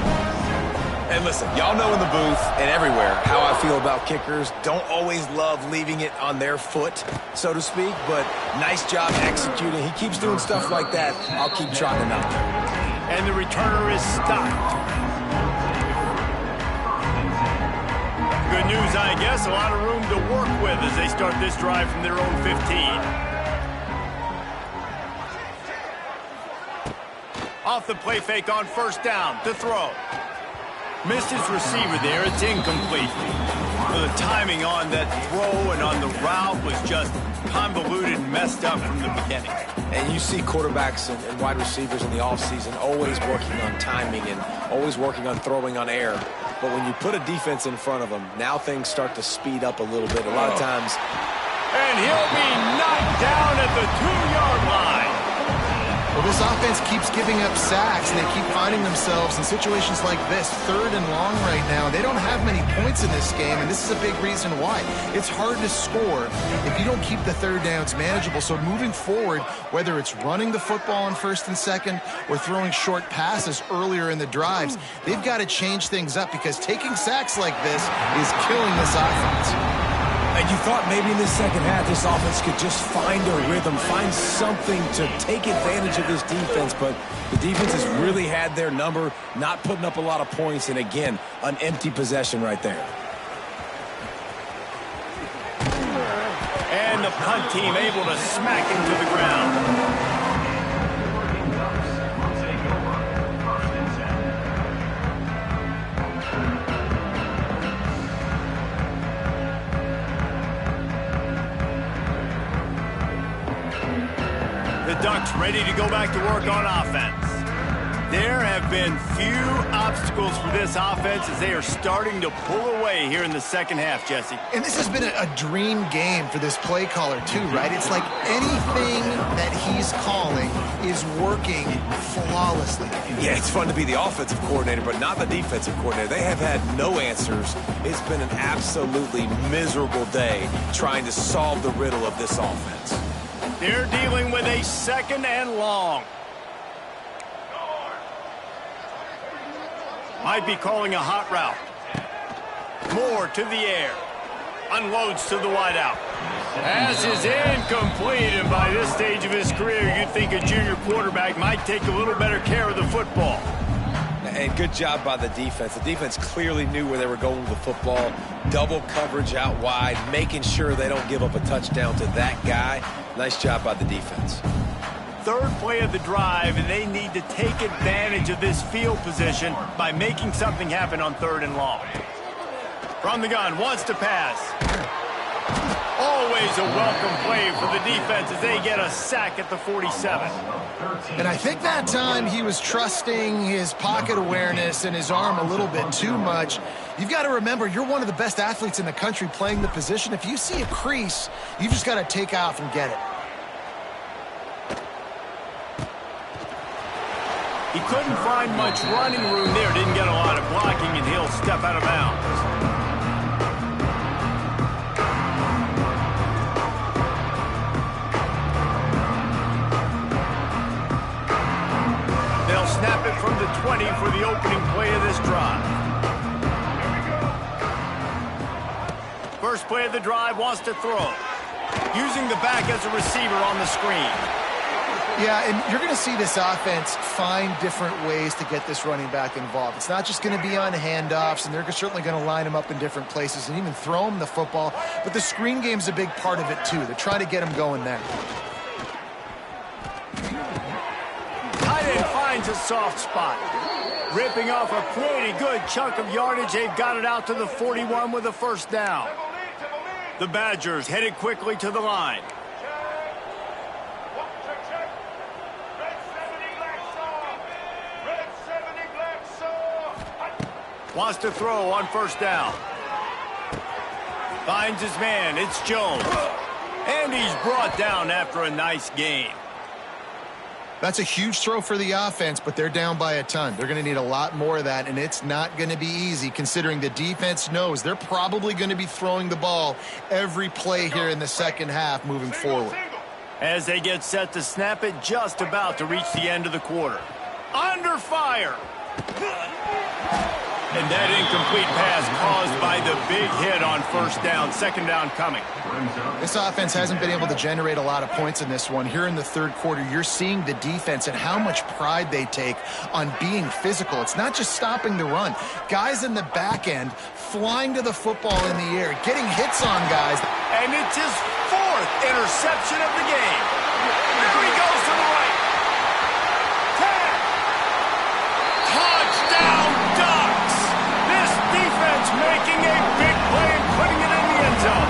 And listen, y'all know in the booth and everywhere how I feel about kickers. Don't always love leaving it on their foot, so to speak, but nice job executing. He keeps doing stuff like that. I'll keep trotting him out there. And the returner is stopped. Good news, I guess. A lot of room to work with as they start this drive from their own 15. Off the play fake on 1st down to throw. Missed his receiver there. It's incomplete. Well, the timing on that throw and on the route was just convoluted and messed up from the beginning. And you see quarterbacks and wide receivers in the offseason always working on timing and always working on throwing on air. But when you put a defense in front of them, now things start to speed up a little bit. A lot of times. And he'll be knocked down at the 2-yard line. Well, this offense keeps giving up sacks, and they keep finding themselves in situations like this, 3rd and long right now. They don't have many points in this game, and this is a big reason why. It's hard to score if you don't keep the 3rd downs manageable. So moving forward, whether it's running the football on 1st and 2nd or throwing short passes earlier in the drives, they've got to change things up because taking sacks like this is killing this offense. And you thought maybe in the second half this offense could just find a rhythm, find something to take advantage of this defense, but the defense has really had their number, not putting up a lot of points, and again, an empty possession right there. And the punt team able to smack him to the ground. The Ducks ready to go back to work on offense. There have been few obstacles for this offense as they are starting to pull away here in the second half, Jesse. And this has been a dream game for this play caller too, right? It's like anything that he's calling is working flawlessly. Yeah, it's fun to be the offensive coordinator, but not the defensive coordinator. They have had no answers. It's been an absolutely miserable day trying to solve the riddle of this offense. They're dealing with a 2nd and long. Might be calling a hot route. Moore to the air. Unloads to the wideout. Pass is incomplete, and by this stage of his career, you'd think a junior quarterback might take a little better care of the football. and good job by the defense. The defense clearly knew where they were going with the football. Double coverage out wide, making sure they don't give up a touchdown to that guy. Nice job by the defense. Third play of the drive, and they need to take advantage of this field position by making something happen on 3rd and long. From the gun, wants to pass. Always a welcome play for the defense as they get a sack at the 47. And I think that time he was trusting his pocket awareness and his arm a little bit too much. You've got to remember, you're one of the best athletes in the country playing the position. If you see a crease, you've just got to take off and get it. He couldn't find much running room there. Didn't get a lot of blocking, and he'll step out of bounds. They'll snap it from the 20 for the opening play of this drive. First play of the drive, wants to throw. Using the back as a receiver on the screen. Yeah, and you're going to see this offense find different ways to get this running back involved. It's not just going to be on handoffs, and they're certainly going to line him up in different places and even throw him the football. But the screen game's a big part of it, too. They're trying to get him going there. Tight end finds a soft spot. Ripping off a pretty good chunk of yardage. They've got it out to the 41 with a first down. The Badgers headed quickly to the line. Wants to throw on first down. Finds his man. It's Jones. And he's brought down after a nice gain. That's a huge throw for the offense, but they're down by a ton. They're going to need a lot more of that, and it's not going to be easy considering the defense knows they're probably going to be throwing the ball every play here in the second half moving forward. As they get set to snap it, just about to reach the end of the quarter. Under fire. And that incomplete pass caused by the big hit on first down. Second down coming. This offense hasn't been able to generate a lot of points in this one. Here in the third quarter, you're seeing the defense and how much pride they take on being physical. It's not just stopping the run. Guys in the back end flying to the football in the air, getting hits on guys. And it's his 4th interception of the game. There he goes to the right. 10. Touchdown Ducks. This defense making a big play and putting it in the end zone.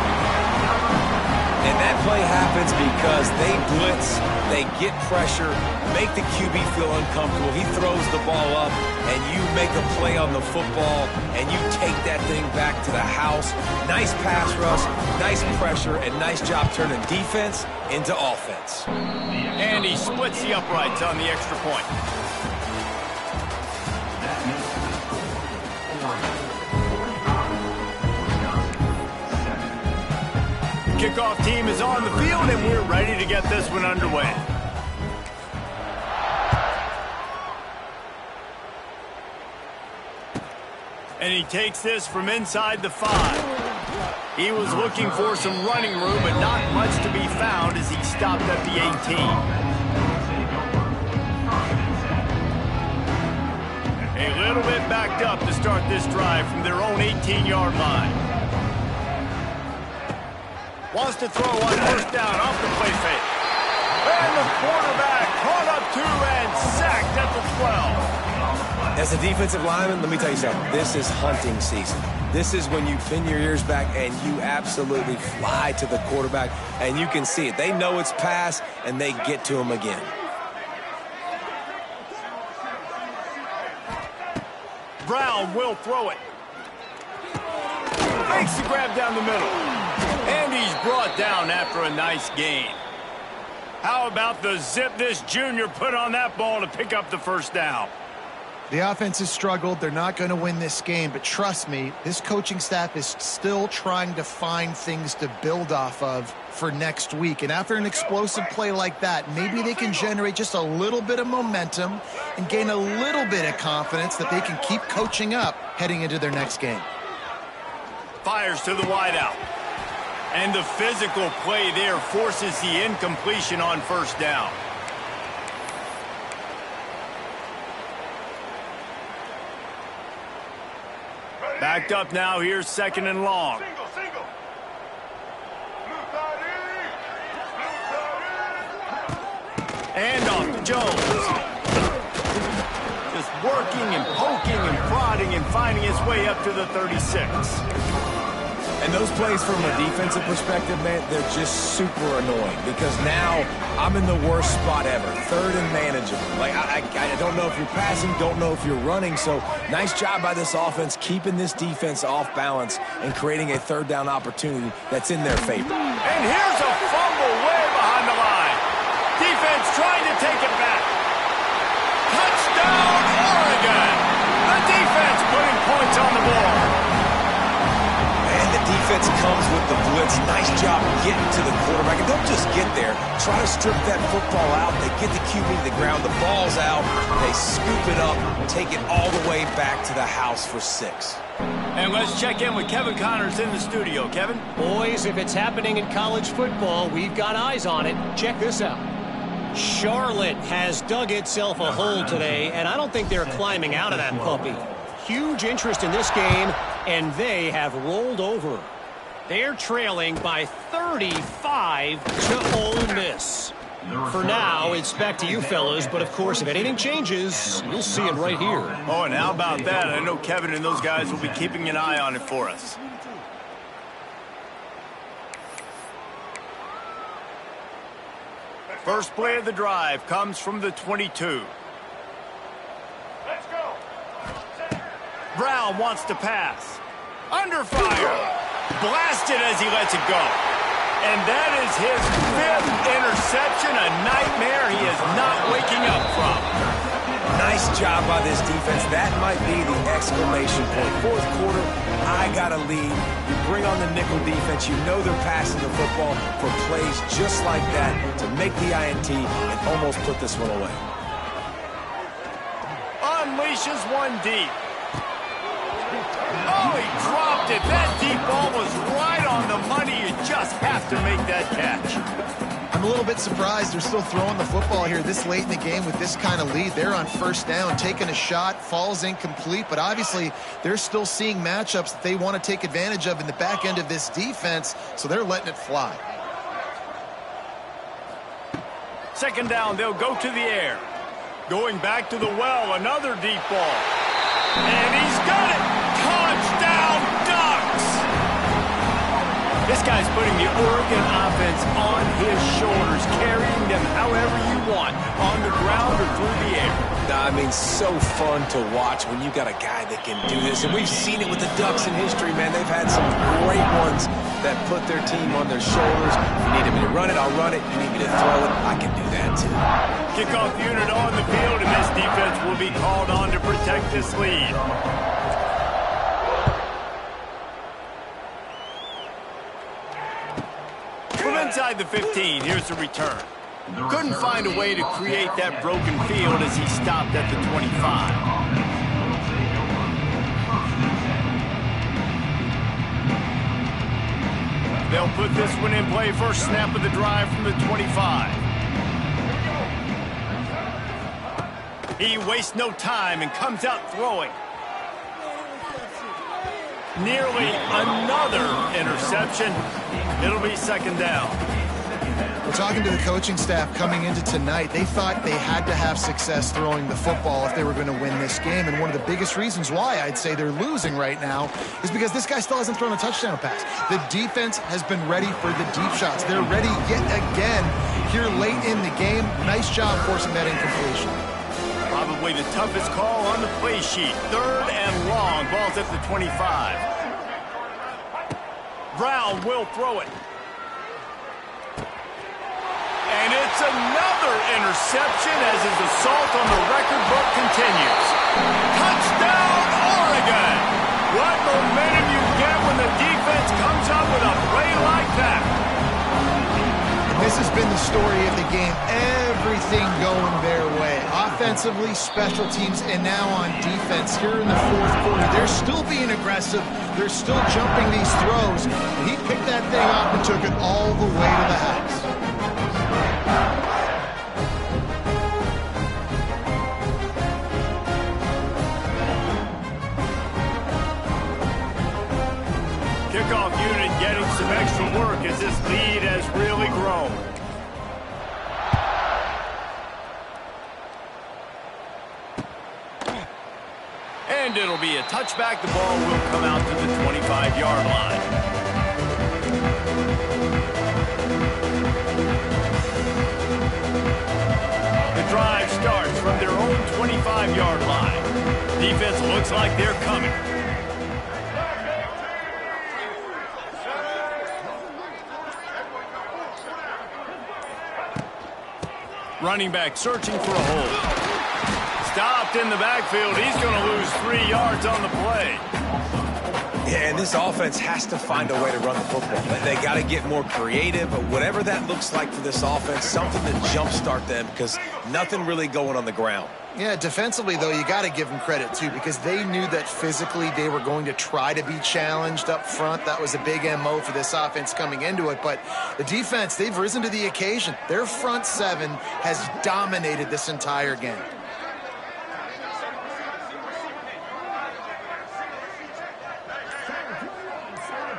And that play happens because they blitz, they get pressure, make the QB feel uncomfortable. He throws the ball up, and you make a play on the football, and you take that thing back to the house. Nice pass rush, nice pressure, and nice job turning defense into offense. And he splits the uprights on the extra point. Kickoff team is on the field, and we're ready to get this one underway. And he takes this from inside the 5. He was looking for some running room, but not much to be found as he stopped at the 18. A little bit backed up to start this drive from their own 18-yard line. Wants to throw on first down off the play fake. And the quarterback caught up to and sacked at the 12. As a defensive lineman, let me tell you something. This is hunting season. This is when you pin your ears back and you absolutely fly to the quarterback, and you can see it. They know it's pass, and they get to him again. Brown will throw it. Makes the grab down the middle. And he's brought down after a nice gain. How about the zip this junior put on that ball to pick up the first down? The offense has struggled. They're not going to win this game, but trust me, this coaching staff is still trying to find things to build off of for next week. And after an explosive play like that, maybe they can generate just a little bit of momentum and gain a little bit of confidence that they can keep coaching up heading into their next game. Fires to the wideout. And the physical play there forces the incompletion on first down. Backed up now. Here's 2nd and long. And off to Jones. Just working and poking and prodding and finding his way up to the 36. And those plays from a defensive perspective, man, they're just super annoying because now I'm in the worst spot ever. 3rd and manageable. Like, I don't know if you're passing, don't know if you're running. So nice job by this offense keeping this defense off balance and creating a 3rd down opportunity that's in their favor. And here's a fumble way behind the line. Defense trying to take it back. Touchdown, Oregon. The defense putting points on the board. Defense comes with the blitz. Nice job getting to the quarterback. And don't just get there. Try to strip that football out. They get the QB to the ground. The ball's out. They scoop it up, take it all the way back to the house for 6. And let's check in with Kevin Connors in the studio. Kevin? Boys, if it's happening in college football, we've got eyes on it. Check this out. Charlotte has dug itself a hole today, and I don't think they're climbing out of that puppy. Huge interest in this game, and they have rolled over. They're trailing by 35 to Ole Miss. For now, it's back to you fellas, but of course, if anything changes, you'll see it right here. Oh, and how about that? I know Kevin and those guys will be keeping an eye on it for us. First play of the drive comes from the 22. Brown wants to pass. Under fire. Blasted as he lets it go. And that is his 5th interception, a nightmare he is not waking up from. Nice job by this defense. That might be the exclamation point. 4th quarter, I got a lead. You bring on the nickel defense. You know they're passing the football for plays just like that to make the INT and almost put this one away. Unleashes one deep. Oh, he dropped it. That deep ball was right on the money. You just have to make that catch. I'm a little bit surprised they're still throwing the football here this late in the game with this kind of lead. They're on 1st down, taking a shot, falls incomplete, but obviously they're still seeing matchups that they want to take advantage of in the back end of this defense, so they're letting it fly. 2nd down, they'll go to the air. Going back to the well, another deep ball. And he's got it! Touchdown, Ducks! This guy's putting the Oregon offense on his shoulders, carrying them however you want, on the ground or through the air. I mean, so fun to watch when you got a guy that can do this. And we've seen it with the Ducks in history, man. They've had some great ones that put their team on their shoulders. If you need me to run it, I'll run it. You need me to throw it, I can do that too. Kickoff unit on the field, and this defense will be called on to protect this lead. From inside the 15, here's the return. Couldn't find a way to create that broken field as he stopped at the 25. They'll put this one in play. First snap of the drive from the 25. He wastes no time and comes out throwing. Nearly another interception. It'll be 2nd down. We're talking to the coaching staff coming into tonight. They thought they had to have success throwing the football if they were going to win this game. And one of the biggest reasons why I'd say they're losing right now is because this guy still hasn't thrown a touchdown pass. The defense has been ready for the deep shots. They're ready yet again here late in the game. Nice job forcing that incompletion. Probably the toughest call on the play sheet. 3rd and long. Ball's at the 25. Brown will throw it. And it's another interception as his assault on the record book continues. Touchdown, Oregon! What momentum you get when the defense comes up with a play like that. This has been the story of the game. Everything going their way. Offensively, special teams, and now on defense here in the 4th quarter. They're still being aggressive. They're still jumping these throws. And he picked that thing up and took it all the way to the house. as this lead has really grown. And it'll be a touchback. The ball will come out to the 25-yard line. The drive starts from their own 25-yard line. Defense looks like they're coming. Running back searching for a hole. Stopped in the backfield. He's going to lose 3 yards on the play. Yeah, and this offense has to find a way to run the football. They got to get more creative, but whatever that looks like for this offense, something to jumpstart them because nothing really going on the ground. Yeah, defensively, though, you got to give them credit, too, because they knew that physically they were going to try to be challenged up front. That was a big MO for this offense coming into it. But the defense, they've risen to the occasion. Their front seven has dominated this entire game.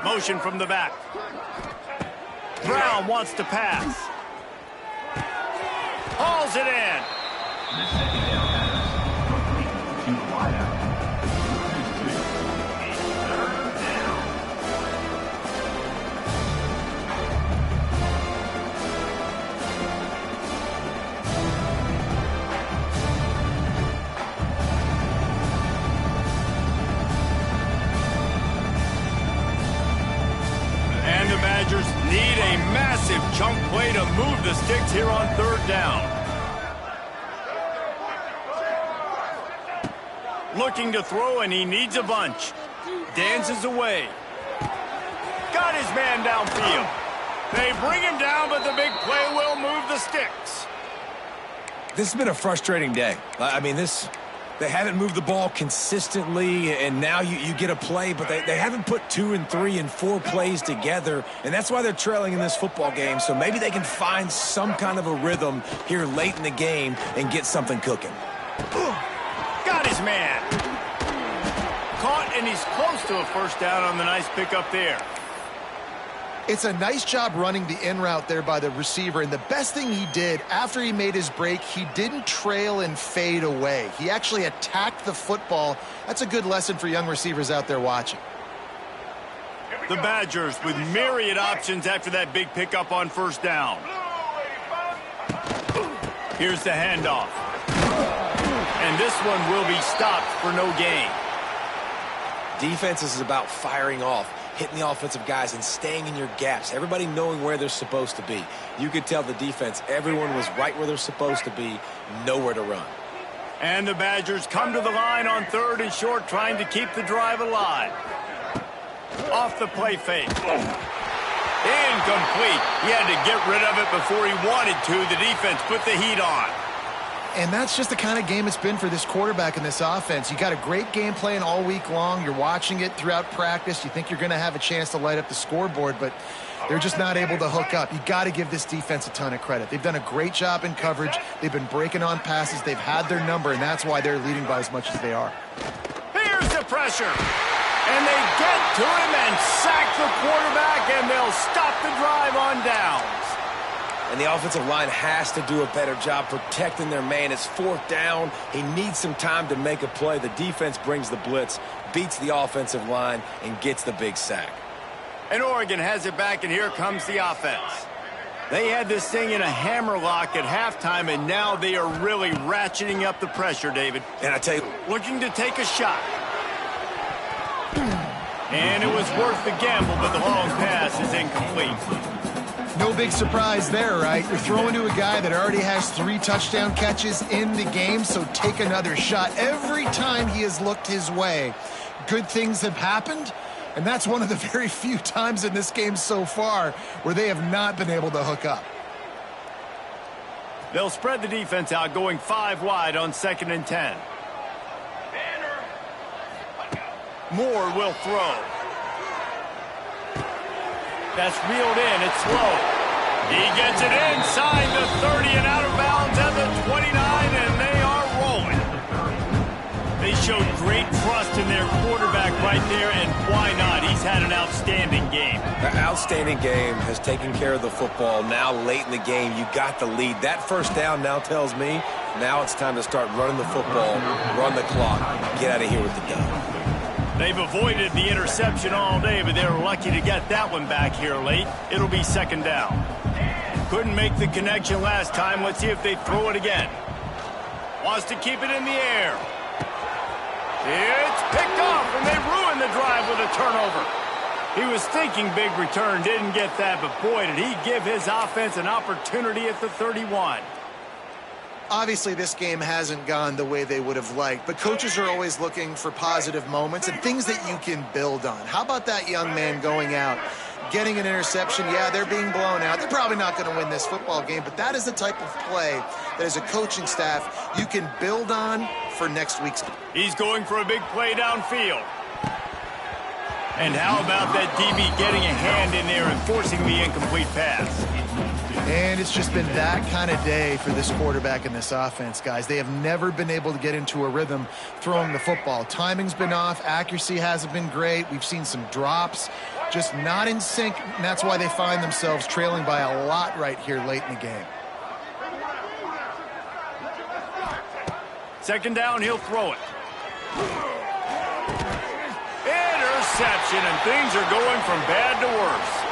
Motion from the back. Brown wants to pass. Hauls it in. The second down pass. Complete to wideout. Third down. And the Badgers need a massive chunk play to move the sticks here on third down. Looking to throw, and he needs a bunch. Dances away. Got his man downfield. They bring him down, but the big play will move the sticks. This has been a frustrating day. I mean, they haven't moved the ball consistently, and now you get a play, but they haven't put 2 and 3 and 4 plays together, and that's why they're trailing in this football game. So maybe they can find some kind of a rhythm here late in the game and get something cooking. Got his man. Caught, and he's close to a first down on the nice pickup there. It's a nice job running the in route there by the receiver, and the best thing he did after he made his break, he didn't trail and fade away. He actually attacked the football. That's a good lesson for young receivers out there watching. The Badgers with myriad options after that big pickup on first down. Here's the handoff. And this one will be stopped for no gain. Defense is about firing off, hitting the offensive guys and staying in your gaps, everybody knowing where they're supposed to be. You could tell the defense, everyone was right where they're supposed to be, nowhere to run. And the Badgers come to the line on third and short, trying to keep the drive alive. Off the play fake. Incomplete. He had to get rid of it before he wanted to. The defense put the heat on. And that's just the kind of game it's been for this quarterback in this offense. You got a great game plan all week long. You're watching it throughout practice. You think you're going to have a chance to light up the scoreboard, but they're just not able to hook up. You got to give this defense a ton of credit. They've done a great job in coverage. They've been breaking on passes. They've had their number, and that's why they're leading by as much as they are. Here's the pressure. And they get to him and sack the quarterback, and they'll stop the drive on downs. And the offensive line has to do a better job protecting their man. It's fourth down. He needs some time to make a play. The defense brings the blitz, beats the offensive line, and gets the big sack. And Oregon has it back, and here comes the offense. They had this thing in a hammerlock at halftime, and now they are really ratcheting up the pressure, David. And I tell you, looking to take a shot. And it was worth the gamble, but the long pass is incomplete. No big surprise there, right? You're throwing to a guy that already has 3 touchdown catches in the game, so take another shot. Every time he has looked his way, good things have happened, and that's one of the very few times in this game so far where they have not been able to hook up. They'll spread the defense out, going 5 wide on 2nd and 10. Moore will throw. That's reeled in. It's slow. He gets it inside the 30 and out of bounds at the 29, and they are rolling. They showed great trust in their quarterback right there, and why not? He's had an outstanding game. An outstanding game, has taken care of the football. Now late in the game, you got the lead. That first down now tells me now it's time to start running the football, run the clock, get out of here with the dub. They've avoided the interception all day, but they were lucky to get that one back here late. It'll be second down. Couldn't make the connection last time. Let's see if they throw it again. Wants to keep it in the air. It's picked off, and they ruin the drive with a turnover. He was thinking big return, didn't get that, but boy, did he give his offense an opportunity at the 31. Obviously, this game hasn't gone the way they would have liked, but coaches are always looking for positive moments and things that you can build on. How about that young man going out, getting an interception? Yeah, they're being blown out. They're probably not going to win this football game, but that is the type of play that as a coaching staff you can build on for next week's. He's going for a big play downfield. And how about that DB getting a hand in there and forcing the incomplete pass? And it's just been that kind of day for this quarterback and this offense, guys. They have never been able to get into a rhythm throwing the football. Timing's been off. Accuracy hasn't been great. We've seen some drops, just not in sync, and that's why they find themselves trailing by a lot right here late in the game. Second down, he'll throw it. Interception, and things are going from bad to worse.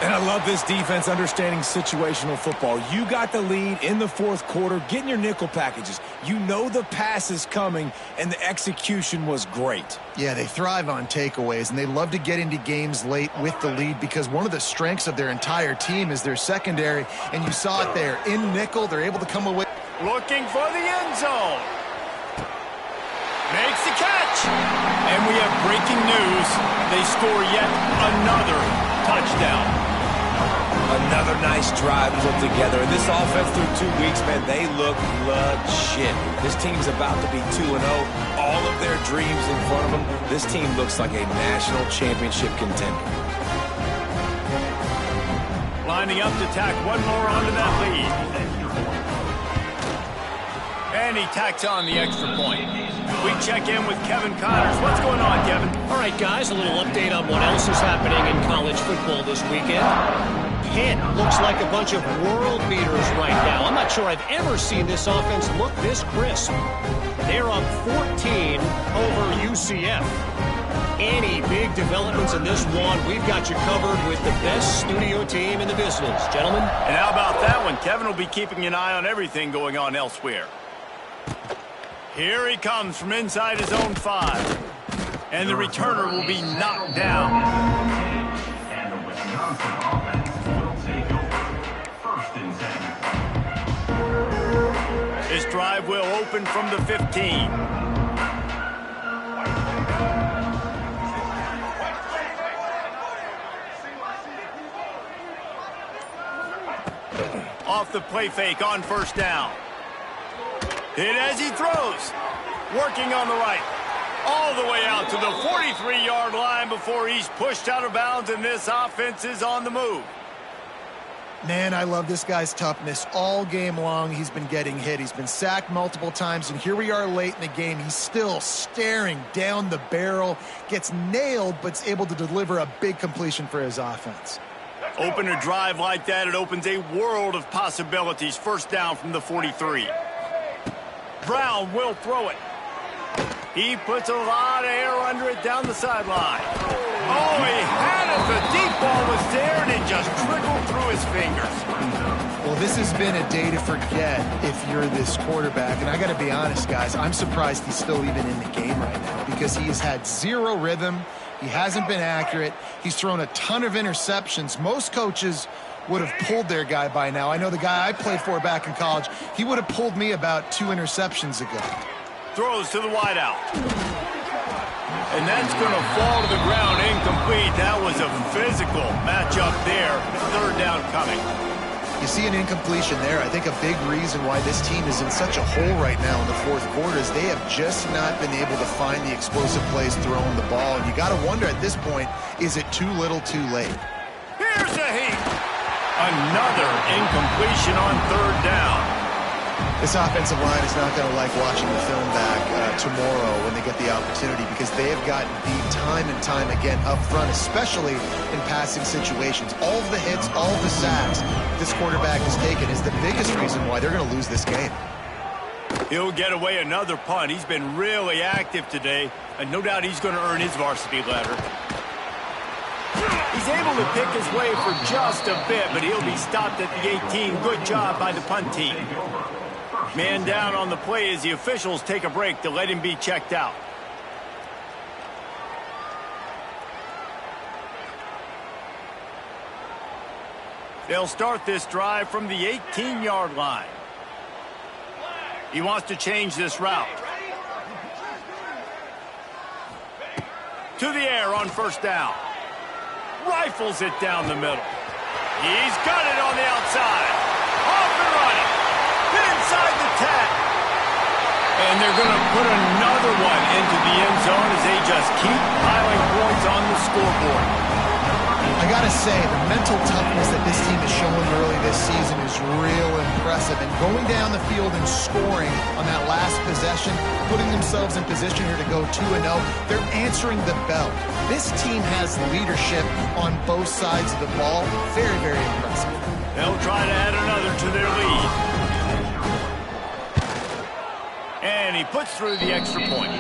And I love this defense understanding situational football. You got the lead in the fourth quarter, getting your nickel packages. You know the pass is coming, and the execution was great. Yeah, they thrive on takeaways, and they love to get into games late with the lead because one of the strengths of their entire team is their secondary, and you saw it there. In nickel, they're able to come away. Looking for the end zone. Makes the catch. And we have breaking news. They score yet another touchdown. Another nice drive put together. And this offense through 2 weeks, man, they look legit. This team's about to be 2-0. All of their dreams in front of them. This team looks like a national championship contender. Lining up to tack one more onto that lead. And he tacks on the extra point. We check in with Kevin Connors. What's going on, Kevin? All right, guys, a little update on what else is happening in college football this weekend. Pitt looks like a bunch of world beaters right now. I'm not sure I've ever seen this offense look this crisp. They're up 14 over UCF. Any big developments in this one, we've got you covered with the best studio team in the business. Gentlemen? And how about that one? Kevin will be keeping an eye on everything going on elsewhere. Here he comes from inside his own 5. And the returner will be knocked down. And the Wisconsin offense will take over. 1st and 10. This drive will open from the 15. Off the play fake on first down. Hit as he throws. Working on the right. All the way out to the 43-yard line before he's pushed out of bounds, and this offense is on the move. Man, I love this guy's toughness. All game long, he's been getting hit. He's been sacked multiple times, and here we are late in the game. He's still staring down the barrel, gets nailed, but is able to deliver a big completion for his offense. Open a drive like that, it opens a world of possibilities. First down from the 43. Brown will throw it. He puts a lot of air under it down the sideline. Oh, he had it. The deep ball was there, and it just trickled through his fingers. Well, this has been a day to forget if you're this quarterback. And I got to be honest, guys, I'm surprised he's still even in the game right now because he has had zero rhythm. He hasn't been accurate. He's thrown a ton of interceptions. Most coaches would have pulled their guy by now. I know the guy I played for back in college, he would have pulled me about 2 interceptions ago. Throws to the wideout. And that's going to fall to the ground incomplete. That was a physical matchup there. 3rd down coming. You see an incompletion there. I think a big reason why this team is in such a hole right now in the fourth quarter is they have just not been able to find the explosive plays throwing the ball. And you got to wonder at this point, is it too little too late? Here's a heat. Another incompletion on 3rd down. This offensive line is not going to like watching the film back tomorrow when they get the opportunity, because they have gotten beat time and time again up front, especially in passing situations. All of the hits, all of the sacks this quarterback has taken is the biggest reason why they're going to lose this game. He'll get away another punt. He's been really active today, and no doubt he's going to earn his varsity letter. He's able to pick his way for just a bit, but he'll be stopped at the 18. Good job by the punt team. Man down on the play as the officials take a break to let him be checked out. They'll start this drive from the 18-yard line. He wants to change this route. To the air on first down. Rifles it down the middle. He's got it on the outside. Off and running. Inside the 10. And they're going to put another one into the end zone as they just keep piling points on the scoreboard. I got to say, the mental toughness that this team has shown early this season is real impressive. And going down the field and scoring on that last possession, putting themselves in position here to go 2-0, they're answering the bell. This team has leadership on both sides of the ball. Very, very impressive. They'll try to add another to their lead. And he puts through the extra point.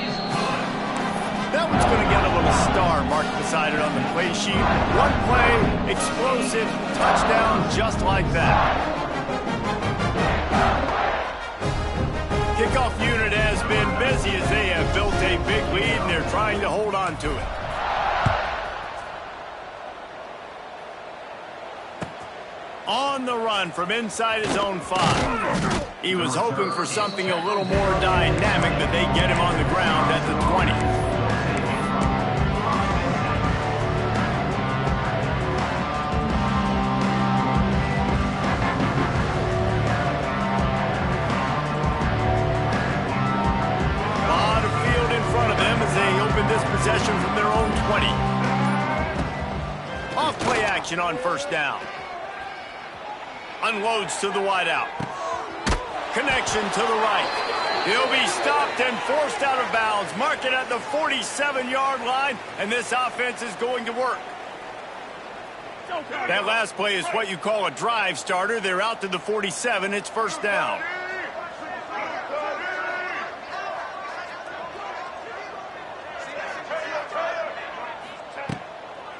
That one's going to get a little star marked beside it on the play sheet. One play, explosive, touchdown, just like that. Kickoff unit has been busy as they have built a big lead, and they're trying to hold on to it. On the run from inside his own 5. He was hoping for something a little more dynamic, but they get him on the ground at the 20. This possession from their own 20. Off play action on first down. Unloads to the wideout. Connection to the right. He'll be stopped and forced out of bounds. Mark it at the 47-yard line, and this offense is going to work. That last play is what you call a drive starter. They're out to the 47. It's first down.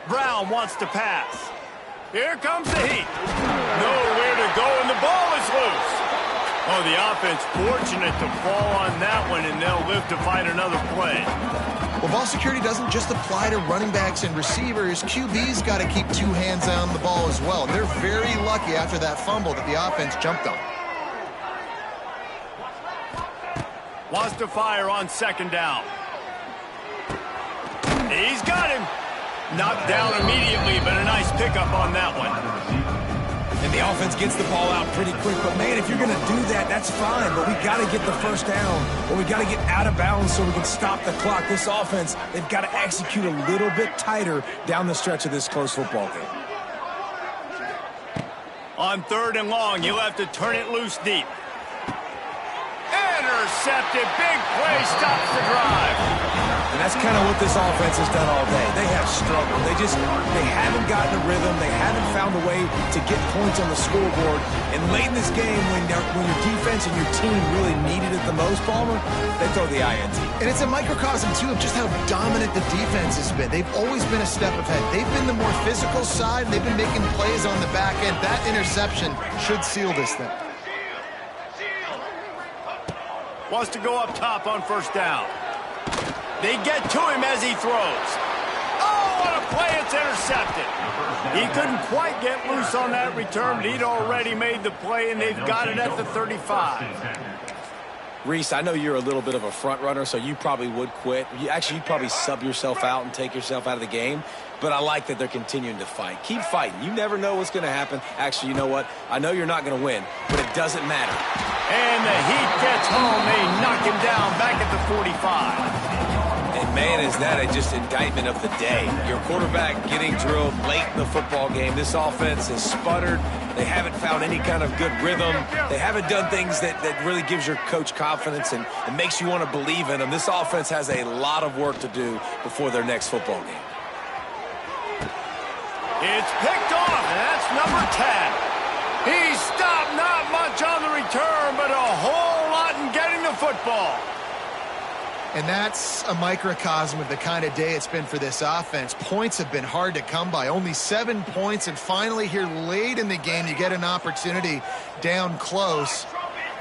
Brown wants to pass. Here comes the heat. Nowhere to go, and the ball is loose. Oh, the offense fortunate to fall on that one, and they'll live to find another play. Well, ball security doesn't just apply to running backs and receivers. QB's got to keep two hands on the ball as well. And they're very lucky after that fumble that the offense jumped on. Wants to fire on second down. He's got him. Knocked down immediately, but a nice pickup on that one. And the offense gets the ball out pretty quick. But, man, if you're going to do that, that's fine. But we got to get the first down, or we got to get out of bounds so we can stop the clock. This offense, they've got to execute a little bit tighter down the stretch of this close football game. On third and long, you'll have to turn it loose deep. Intercepted. Big play stops the drive. And that's kind of what this offense has done all day. They have struggled. They haven't gotten a rhythm. They haven't found a way to get points on the scoreboard. And late in this game, when your defense and your team really needed it the most, Palmer, they throw the INT. And it's a microcosm, too, of just how dominant the defense has been. They've always been a step ahead. They've been the more physical side, and they've been making plays on the back end. That interception should seal this thing. Wants to go up top on first down. They get to him as he throws. Oh, what a play. It's intercepted. He couldn't quite get loose on that return, but he'd already made the play, and they've got it at the 35. Reese, I know you're a little bit of a front runner, so you probably would quit. You'd probably sub yourself out and take yourself out of the game. But I like that they're continuing to fight. Keep fighting. You never know what's going to happen. Actually, you know what? I know you're not going to win, but it doesn't matter. And the Heat gets home. They knock him down back at the 45. And Man, is that just indictment of the day. Your quarterback getting drilled late in the football game. This offense has sputtered. They haven't found any kind of good rhythm. They haven't done things that really gives your coach confidence and makes you want to believe in them. This offense has a lot of work to do before their next football game. It's picked off, and that's number 10. He stopped, not much on the return, but a whole lot in getting the football. And that's a microcosm of the kind of day it's been for this offense. Points have been hard to come by. Only 7 points, and finally here late in the game, you get an opportunity down close,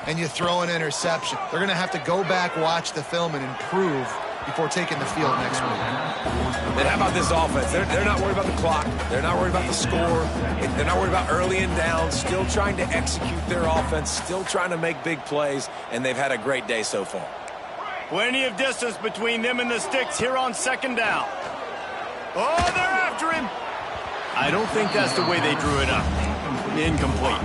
and you throw an interception. They're going to have to go back, watch the film, and improve before taking the field next week. And how about this offense? They're not worried about the clock. They're not worried about the score. They're not worried about early and down. Still trying to execute their offense. Still trying to make big plays, and they've had a great day so far. Plenty of distance between them and the sticks here on second down. Oh, they're after him. I don't think that's the way they drew it up. Incomplete.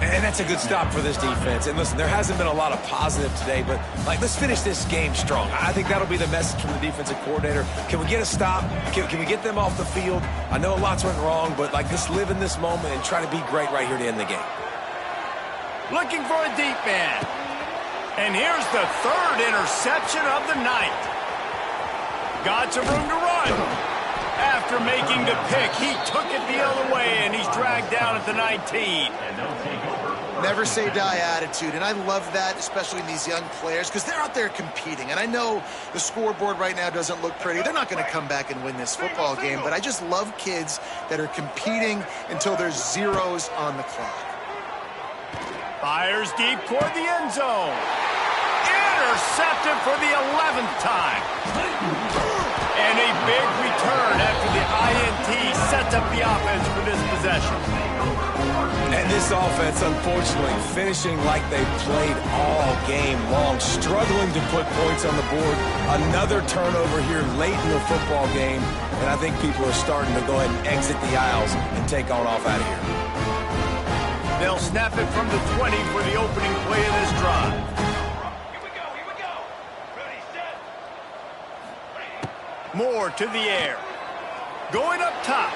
And that's a good stop for this defense. And listen, there hasn't been a lot of positive today, but let's finish this game strong. I think that'll be the message from the defensive coordinator. Can we get a stop? Can we get them off the field? I know lots went wrong, but let's live in this moment and try to be great right here to end the game. Looking for a deep man. And here's the third interception of the night. Got some room to run. After making the pick, he took it the other way, and he's dragged down at the 19. Never say die attitude, and I love that, especially in these young players, because they're out there competing. And I know the scoreboard right now doesn't look pretty. They're not going to come back and win this football game, but I just love kids that are competing until there's zeros on the clock. Fires deep toward the end zone. Intercepted for the 11th time. And a big return after the INT sets up the offense for this possession. And this offense, unfortunately, finishing like they played all game long, struggling to put points on the board. Another turnover here late in the football game, and I think people are starting to go ahead and exit the aisles and take on off out of here. They'll snap it from the 20 for the opening play of this drive. Here we go. Ready, set. Moore to the air. Going up top.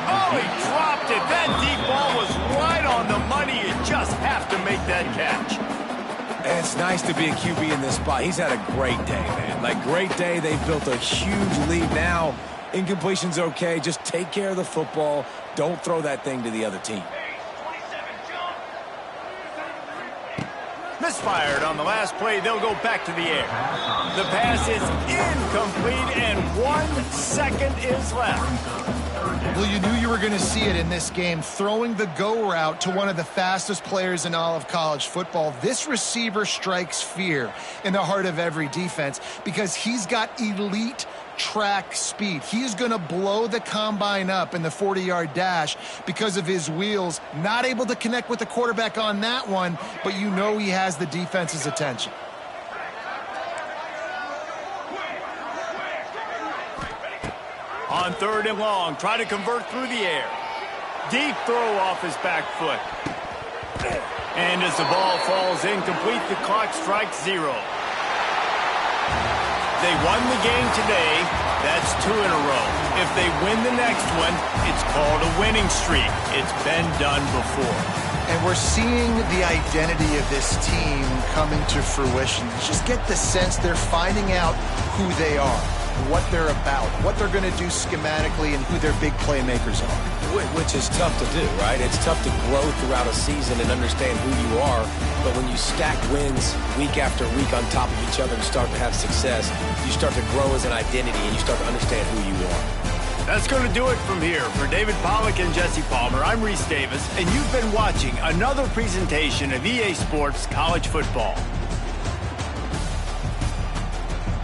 Oh, he dropped it. That deep ball was right on the money. You just have to make that catch. And it's nice to be a QB in this spot. He's had a great day, man. Great day. They've built a huge lead now. Incompletion's okay. Just take care of the football. Don't throw that thing to the other team. Misfired on the last play. They'll go back to the air. The pass is incomplete, and 1 second is left. Well, you knew you were going to see it in this game, throwing the go route to one of the fastest players in all of college football. This receiver strikes fear in the heart of every defense because he's got elite track speed. He's going to blow the combine up in the 40-yard dash because of his wheels. Not able to connect with the quarterback on that one, but you know he has the defense's attention. On 3rd and long, try to convert through the air. Deep throw off his back foot. And as the ball falls incomplete, the clock strikes 0. They won the game today. That's 2 in a row. If they win the next one, it's called a winning streak. It's been done before. And we're seeing the identity of this team coming to fruition. Just get the sense they're finding out who they are, what they're about, what they're going to do schematically, and who their big playmakers are. Which is tough to do, right? It's tough to grow throughout a season and understand who you are. But when you stack wins week after week on top of each other and start to have success, you start to grow as an identity and you start to understand who you are. That's going to do it from here. For David Pollack and Jesse Palmer, I'm Reese Davis, and you've been watching another presentation of EA Sports College Football.